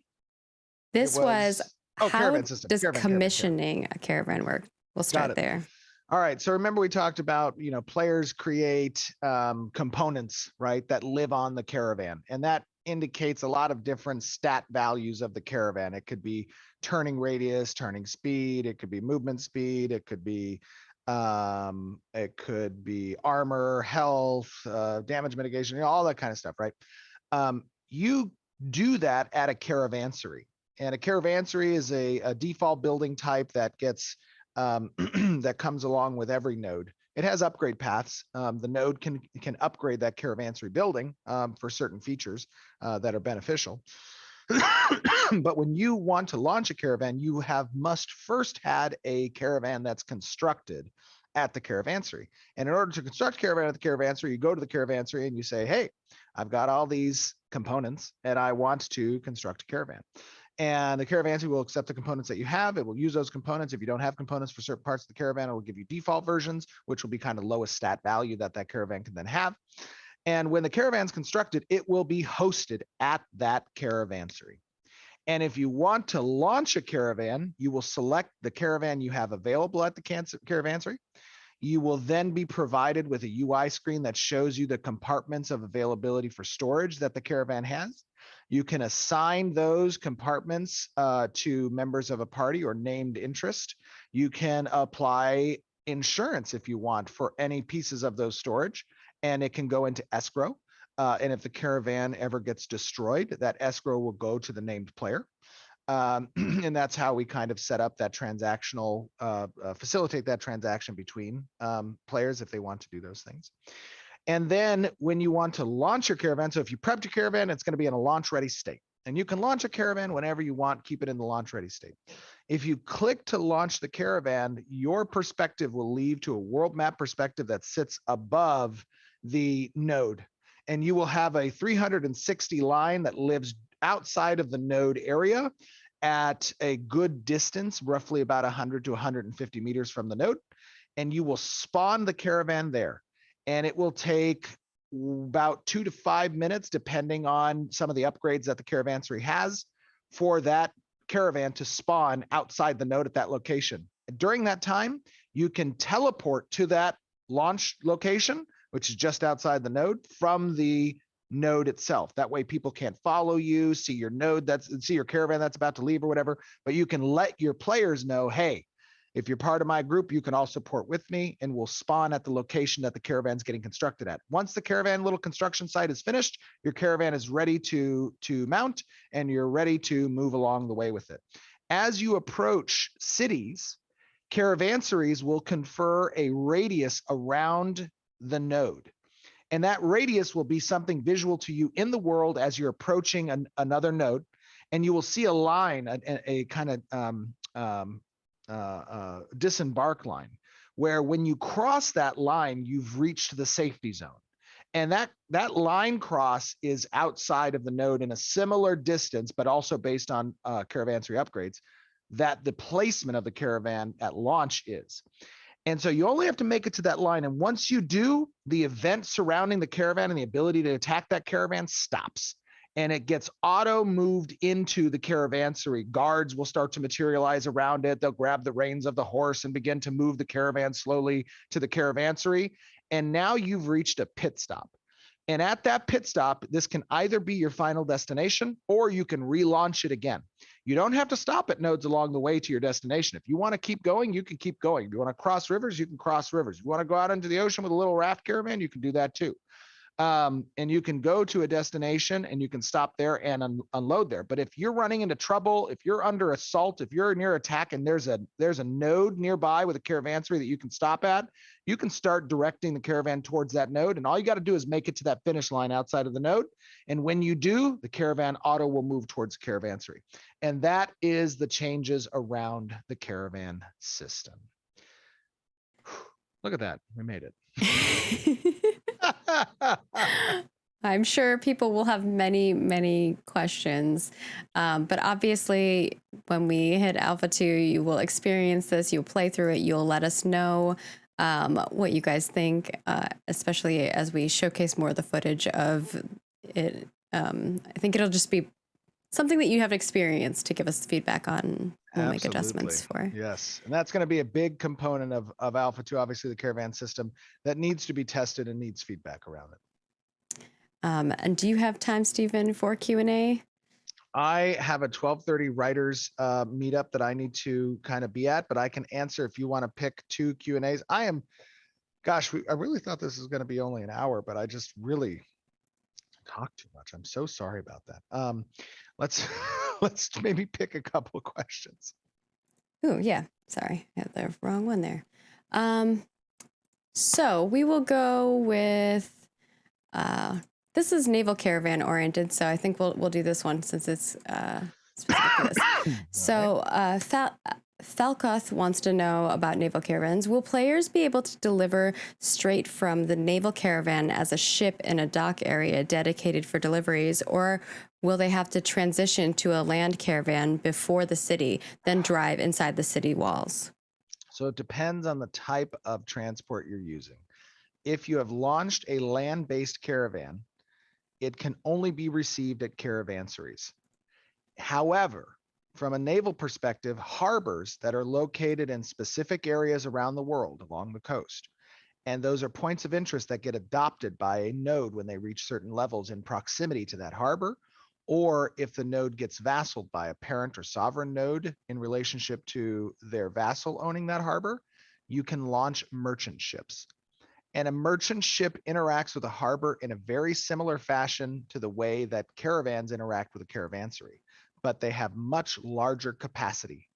It This was was how caravan system, does caravan. commissioning a caravan work? We'll Got start it. there. All right. So remember we talked about, players create components, right, that live on the caravan. And that indicates a lot of different stat values of the caravan. It could be turning radius, turning speed, it could be movement speed, it could be armor, health, damage mitigation, all that kind of stuff, right? You do that at a caravansary. And a caravansary is a default building type that gets that comes along with every node. It has upgrade paths. The node can upgrade that caravansary building for certain features that are beneficial. But when you want to launch a caravan, you must first had a caravan that's constructed at the caravansary. And in order to construct a caravan at the caravansary, you go to the caravansary and you say, hey, I've got all these components and I want to construct a caravan. And the caravansary will accept the components that you have. It will use those components. If you don't have components for certain parts of the caravan, it will give you default versions, which will be kind of lowest stat value that caravan can then have. And when the caravan's constructed, it will be hosted at that caravansary. And if you want to launch a caravan, you will select the caravan you have available at the caravansary. You will then be provided with a UI screen that shows you the compartments of availability for storage that the caravan has. You can assign those compartments to members of a party or named interest. You can apply insurance if you want for any pieces of those storage, and it can go into escrow. And if the caravan ever gets destroyed, that escrow will go to the named player. And that's how we kind of set up that transactional, facilitate that transaction between players if they want to do those things. And then when you want to launch your caravan, so if you prepped your caravan, it's going to be in a launch ready state. And you can launch a caravan whenever you want, keep it in the launch ready state. If you click to launch the caravan, your perspective will leave to a world map perspective that sits above the node. And you will have a 360 line that lives outside of the node area at a good distance, roughly about 100 to 150 meters from the node. And you will spawn the caravan there. And it will take about 2 to 5 minutes, depending on some of the upgrades that the caravansary has, for that caravan to spawn outside the node at that location. During that time, you can teleport to that launch location, which is just outside the node, from the node itself. That way people can't follow you, see your caravan that's about to leave or whatever, but you can let your players know, hey, If you're part of my group, you can also port with me and we'll spawn at the location that the caravan's getting constructed at. Once the caravan little construction site is finished, your caravan is ready to mount and you're ready to move along the way with it. As you approach cities, caravanseries will confer a radius around the node. And that radius will be something visual to you in the world as you're approaching another node. And you will see a line, a kind of disembark line, where when you cross that line, you've reached the safety zone. And that line cross is outside of the node in a similar distance, but also based on caravanserai upgrades, that the placement of the caravan at launch is. And so you only have to make it to that line. And once you do, the event surrounding the caravan and the ability to attack that caravan stops. And it gets auto moved into the caravanserai. Guards will start to materialize around it. They'll grab the reins of the horse and begin to move the caravan slowly to the caravanserai. And now you've reached a pit stop. And at that pit stop, this can either be your final destination or you can relaunch it again. You don't have to stop at nodes along the way to your destination. If you want to keep going, you can keep going. If you want to cross rivers, you can cross rivers. If you want to go out into the ocean with a little raft caravan, you can do that too. And you can go to a destination and you can stop there and unload there. But if you're running into trouble, if you're under assault, if you're near attack and there's a node nearby with a caravanserai that you can stop at, you can start directing the caravan towards that node. And all you got to do is make it to that finish line outside of the node. And when you do, the caravan auto will move towards the caravanserai. And that is the changes around the caravan system. Look at that. We made it. I'm sure people will have many, many questions. But obviously, when we hit Alpha 2, you will experience this, you'll play through it, you'll let us know what you guys think, especially as we showcase more of the footage of it. I think it'll just be something that you have experienced to give us feedback on. We'll make adjustments for. Yes. And that's going to be a big component of Alpha 2, obviously the caravan system that needs to be tested and needs feedback around it. And do you have time, Stephen, for Q&A? I have a 12:30 writers meetup that I need to kind of be at, but I can answer if you want to pick 2 Q&As. I really thought this was going to be only an hour, but I just really talk too much. I'm so sorry about that. Let's maybe pick a couple of questions. Oh, yeah. Sorry. I had the wrong one there. So we will go with this is naval caravan oriented, so I think we'll do this one since it's specific to this. So Falcoth wants to know about naval caravans. Will players be able to deliver straight from the naval caravan as a ship in a dock area dedicated for deliveries, or will they have to transition to a land caravan before the city, then drive inside the city walls? So it depends on the type of transport you're using. If you have launched a land-based caravan, it can only be received at caravanseries. However, from a naval perspective, harbors that are located in specific areas around the world along the coast, and those are points of interest that get adopted by a node when they reach certain levels in proximity to that harbor, or if the node gets vassaled by a parent or sovereign node in relationship to their vassal owning that harbor, you can launch merchant ships. And a merchant ship interacts with a harbor in a very similar fashion to the way that caravans interact with a caravanserai, but they have much larger capacity.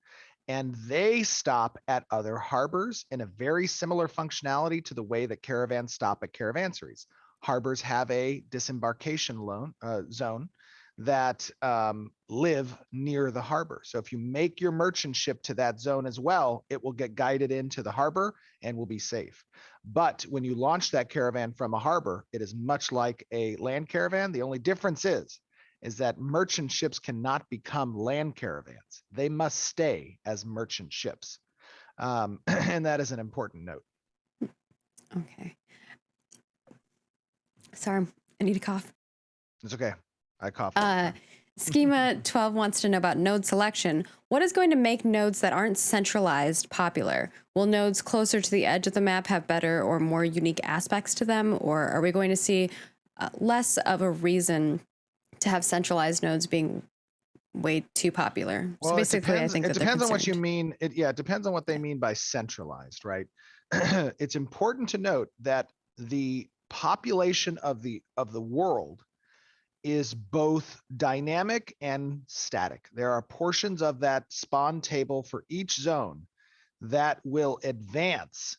And they stop at other harbors in a very similar functionality to the way that caravans stop at caravanserais. Harbors have a disembarkation zone that live near the harbor. So if you make your merchant ship to that zone as well, it will get guided into the harbor and will be safe. But when you launch that caravan from a harbor, it is much like a land caravan. The only difference is that merchant ships cannot become land caravans. They must stay as merchant ships. And that is an important note. Okay. Sorry, I need a cough. It's okay. I cough. Schema 12 wants to know about node selection. What is going to make nodes that aren't centralized popular? Will nodes closer to the edge of the map have better or more unique aspects to them? Or are we going to see less of a reason to have centralized nodes being way too popular. So Well, basically, I think it that they're depends on what you concerned. mean. It depends on what they mean by centralized, right? It's important to note that the population of the world is both dynamic and static. There are portions of that spawn table for each zone that will advance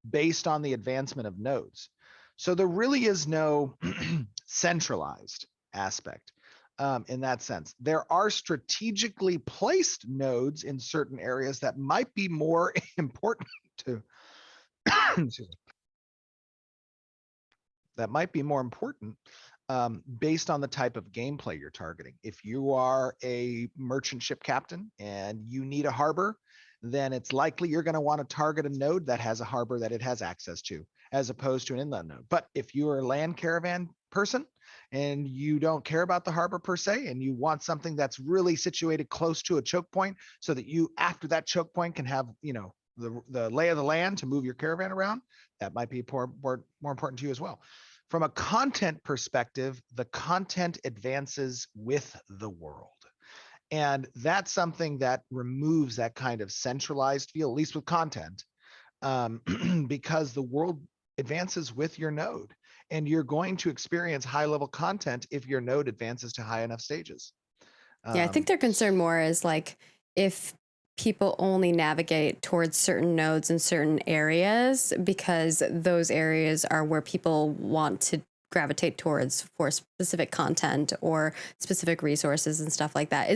based on the advancement of nodes. So there really is no centralized aspect in that sense. There are strategically placed nodes in certain areas that might be more important to, excuse me, that might be more important based on the type of gameplay you're targeting. If you are a merchant ship captain and you need a harbor, then it's likely you're going to want to target a node that has a harbor that it has access to, as opposed to an inland node. But if you're a land caravan person and you don't care about the harbor per se, and you want something that's really situated close to a choke point so that you, after that choke point, can have, the lay of the land to move your caravan around, that might be more important to you as well. From a content perspective, the content advances with the world. And that's something that removes that kind of centralized feel, at least with content, because the world advances with your node. And you're going to experience high level content if your node advances to high enough stages. Yeah, I think their concern more is like if people only navigate towards certain nodes in certain areas because those areas are where people want to gravitate towards for specific content or specific resources and stuff like that.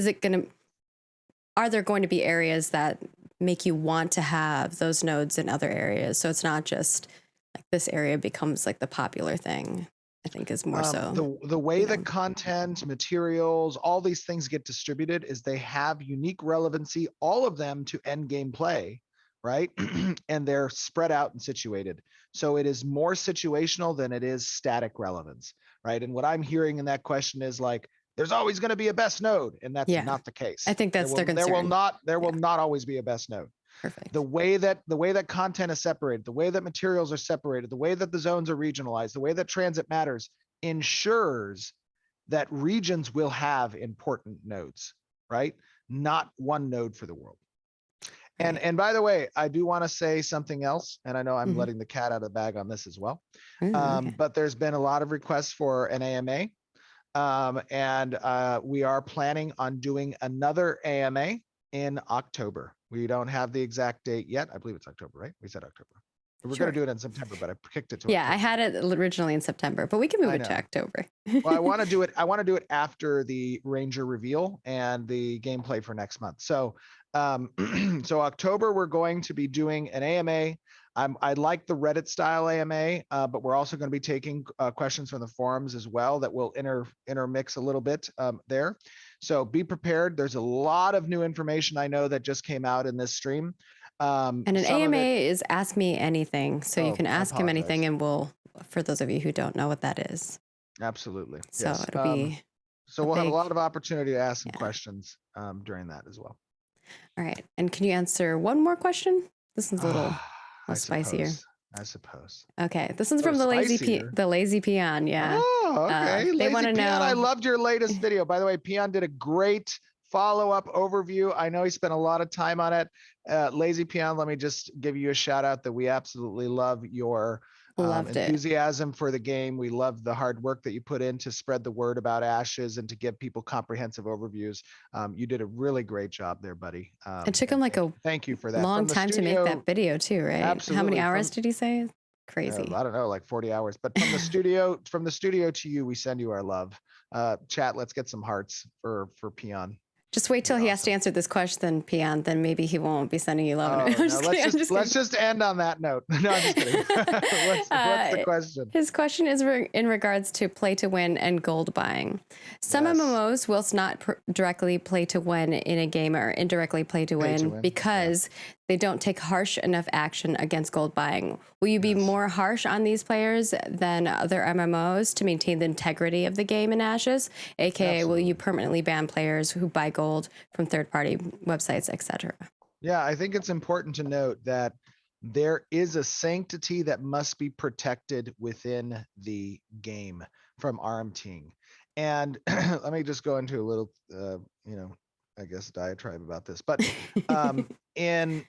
Are there going to be areas that make you want to have those nodes in other areas? So it's not just like this area becomes like the popular thing. I think is more so the way that content, materials, all these things get distributed is they have unique relevancy, all of them to end game play, right? And they're spread out and situated. So it is more situational than it is static relevance, right? And what I'm hearing in that question is like, there's always going to be a best node, and that's not the case. I think that's their concern. There will not always be a best node. Perfect. The way that content is separated, the way that materials are separated, the way that the zones are regionalized, the way that transit matters ensures that regions will have important nodes, right? Not one node for the world. And by the way, I do want to say something else, and I know I'm letting the cat out of the bag on this as well. Okay. But there's been a lot of requests for an AMA. And we are planning on doing another AMA in October. We don't have the exact date yet. I believe it's October, right? We said October. We're going to do it in September, but I kicked it to Yeah, October. I had it originally in September, but we can move it to October. Well, I want to do it after the Ranger reveal and the gameplay for next month. So, so October, we're going to be doing an AMA. I like the Reddit style AMA, but we're also going to be taking questions from the forums as well that will intermix a little bit there. So be prepared. There's a lot of new information I know that just came out in this stream. And an AMA is Ask Me Anything. So you can ask him anything, and for those of you who don't know what that is. Absolutely. So yes. it'll be. So we'll have a lot of opportunity to ask some questions during that as well. All right. And can you answer one more question? This one's a little spicier. I suppose. Okay. This one's from the Lazy Peon. Yeah. Oh, okay. They want to know. I loved your latest video. By the way, Peon did a great follow-up overview. I know he spent a lot of time on it. Lazy Peon, let me just give you a shout out that we absolutely love your enthusiasm for the game. We love the hard work that you put in to spread the word about Ashes and to give people comprehensive overviews. You did a really great job there, buddy. It took him thank you for that. Long time to make that video too, right? Absolutely. How many hours did he say? Crazy. I don't know, like 40 hours. But from the studio to you, we send you our love. Chat, let's get some hearts for Peon. Just wait till he has to answer this question, Peon. Then maybe he won't be sending you love. Let's just end on that note. No, I'm just kidding. What's the question? His question is in regards to play to win and gold buying. Some MMOs will not directly play to win in a game or indirectly play to win because they don't take harsh enough action against gold buying. Will you be more harsh on these players than other MMOs to maintain the integrity of the game in Ashes? AKA, will you permanently ban players who buy gold from third-party websites, etc.? Yeah, I think it's important to note that there is a sanctity that must be protected within the game from RMTing. And let me just go into a little, you know, I guess diatribe about this. But in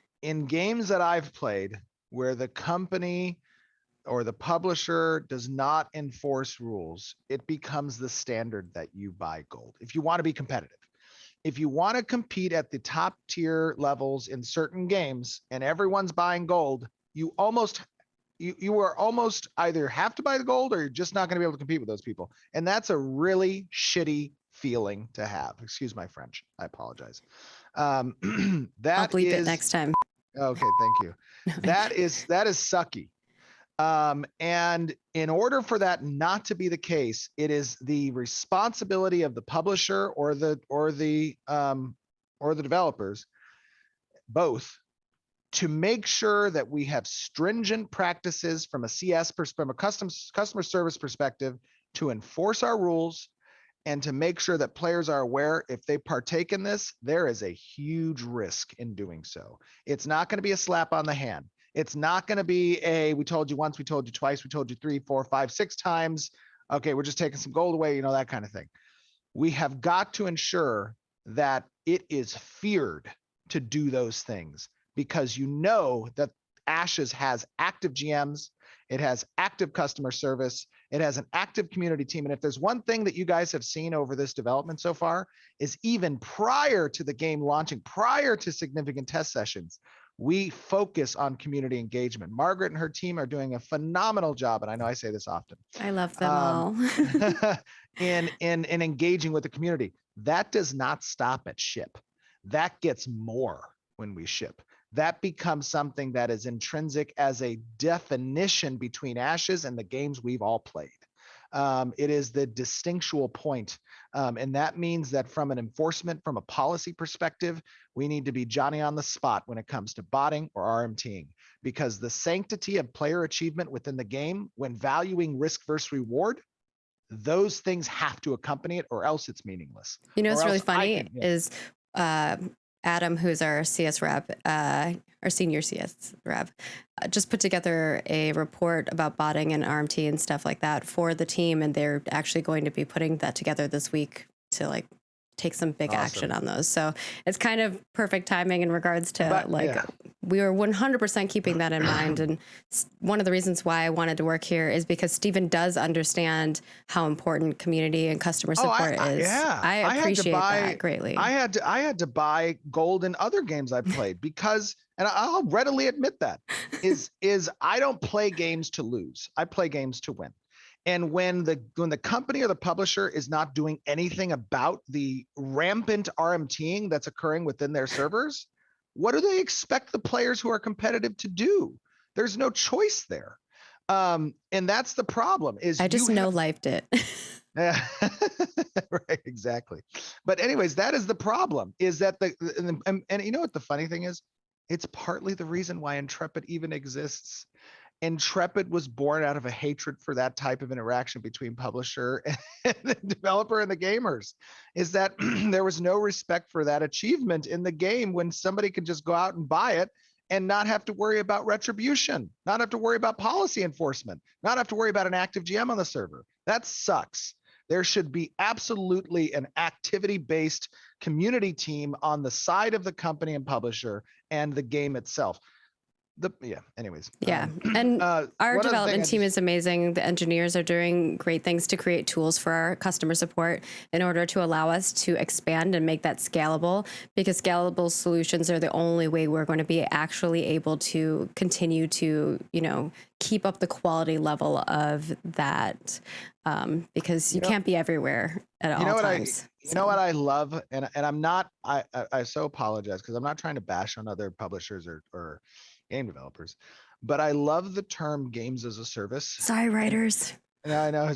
games that I've played where the company or the publisher does not enforce rules, it becomes the standard that you buy gold if you want to be competitive. If you want to compete at the top tier levels in certain games and everyone's buying gold, you are almost either have to buy the gold or you're just not going to be able to compete with those people. And that's a really shitty feeling to have. Excuse my French. I apologize. I'll That bleep it is next time. okay. Thank you. That is sucky. And in order for that not to be the case, it is the responsibility of the publisher or the developers, both, to make sure that we have stringent practices from a CS from a customer service perspective to enforce our rules and to make sure that players are aware if they partake in this, there is a huge risk in doing so. It's not going to be a slap on the hand. It's not going to be we told you once, we told you twice, we told you 3, 4, 5, 6 times. Okay, we're just taking some gold away, you know, that kind of thing. We have got to ensure that it is feared to do those things because you know that Ashes has active GMs, it has active customer service, it has an active community team. And if there's one thing that you guys have seen over this development so far is even prior to the game launching, prior to significant test sessions, we focus on community engagement. Margaret and her team are doing a phenomenal job, and I know I say this often. I love them all. in engaging with the community. That does not stop at ship. That gets more when we ship. That becomes something that is intrinsic as a definition between Ashes and the games we've all played. It is the distinctual point. And that means that from an enforcement, from a policy perspective, we need to be Johnny on the spot when it comes to botting or RMTing, because the sanctity of player achievement within the game, when valuing risk versus reward, those things have to accompany it or else it's meaningless. You know, Or what's really else funny is Adam, who's our CS rep, our senior CS rep, just put together a report about botting and RMT and stuff like that for the team. And they're actually going to be putting that together this week to like take some big action on those. So it's kind of perfect timing in regards to we were 100% keeping that in mind. And one of the reasons why I wanted to work here is because Steven does understand how important community and customer support is. Yeah. I appreciate that greatly. I had to buy gold in other games I played because, and I'll readily admit that, is I don't play games to lose. I play games to win. And when the company or the publisher is not doing anything about the rampant RMTing that's occurring within their servers, what do they expect the players who are competitive to do? There's no choice there. And that's the problem is I just no-lifed it. Yeah, right, exactly. But anyways, that is the problem, is that and you know what the funny thing is? It's partly the reason why Intrepid even exists. Intrepid was born out of a hatred for that type of interaction between publisher and the developer and the gamers, is that there was no respect for that achievement in the game when somebody could just go out and buy it and not have to worry about retribution, not have to worry about policy enforcement, not have to worry about an active GM on the server. That sucks. There should be absolutely an activity-based community team on the side of the company and publisher and the game itself. Anyways. And our development team is amazing. The engineers are doing great things to create tools for our customer support in order to allow us to expand and make that scalable, because scalable solutions are the only way we're going to be actually able to continue to, keep up the quality level of that, because you can't be everywhere at all times. You know what I love, and I'm not, I so apologize because I'm not trying to bash on other publishers or game developers, but I love the term games as a service. Sorry, writers. I know.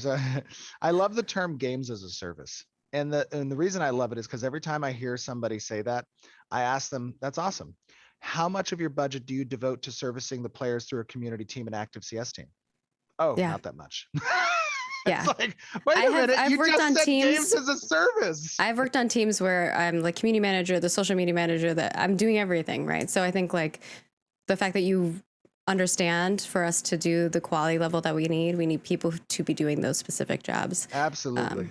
I love the term games as a service. And the reason I love it is because every time I hear somebody say that, I ask them, that's awesome. How much of your budget do you devote to servicing the players through a community team and active CS team? Oh, not that much. Yeah. It's like, wait a minute, I've you worked just on said teams, games as a service. I've worked on teams where I'm the community manager, the social media manager, that I'm doing everything, right? So I think the fact that you understand, for us to do the quality level that we need people to be doing those specific jobs. Absolutely.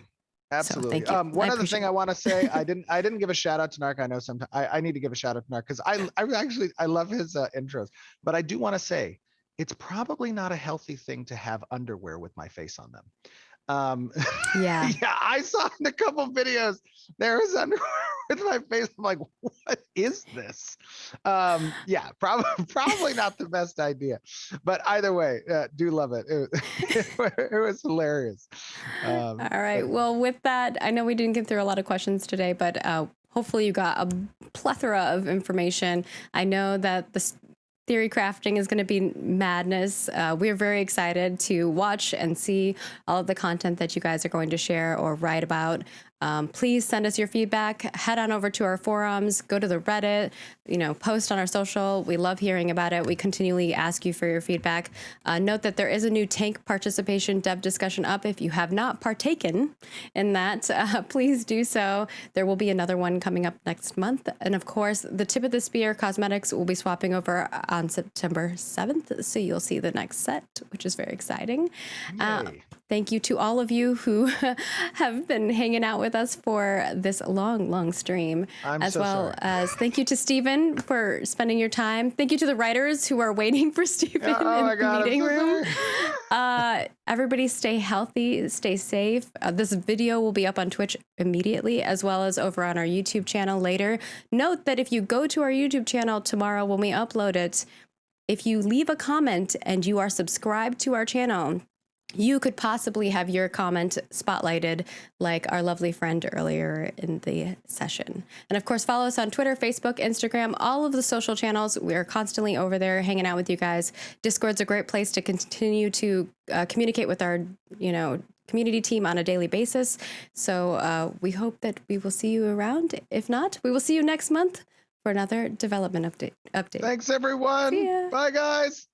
So Absolutely. thank you. I One other appreciate thing I want to say, I didn't give a shout out to Narc. I know sometimes I need to give a shout out to Narc because I love his intros, but I do want to say it's probably not a healthy thing to have underwear with my face on them. Um, Yeah. yeah, I saw in a couple videos there was underwear with my face. I'm like, what is this? Yeah, probably probably not the best idea, but either way, do love it. It was hilarious. All right. But Well, with that, I know we didn't get through a lot of questions today, but hopefully you got a plethora of information. I know that the theory crafting is going to be madness. We're very excited to watch and see all of the content that you guys are going to share or write about. Please send us your feedback. Head on over to our forums, go to the Reddit, post on our social. We love hearing about it. We continually ask you for your feedback. Note that there is a new tank participation dev discussion up. If you have not partaken in that, please do so. There will be another one coming up next month. And of course, the Tip of the Spear Cosmetics will be swapping over on September 7th. So you'll see the next set, which is very exciting. yay. Thank you to all of you who have been hanging out with us for this long stream, I'm as so well sorry. as thank you to Stephen for spending your time. Thank you to the writers who are waiting for Stephen Yeah, oh in my the God, I'm meeting so room. sorry. Everybody stay healthy, stay safe. This video will be up on Twitch immediately, as well as over on our YouTube channel later. Note that if you go to our YouTube channel tomorrow when we upload it, if you leave a comment and you are subscribed to our channel, you could possibly have your comment spotlighted like our lovely friend earlier in the session. And of course, follow us on Twitter, Facebook, Instagram, all of the social channels. We are constantly over there hanging out with you guys. Discord's a great place to continue to communicate with our, community team on a daily basis. So we hope that we will see you around. If not, we will see you next month for another development update. Thanks, See everyone. ya. Bye, guys.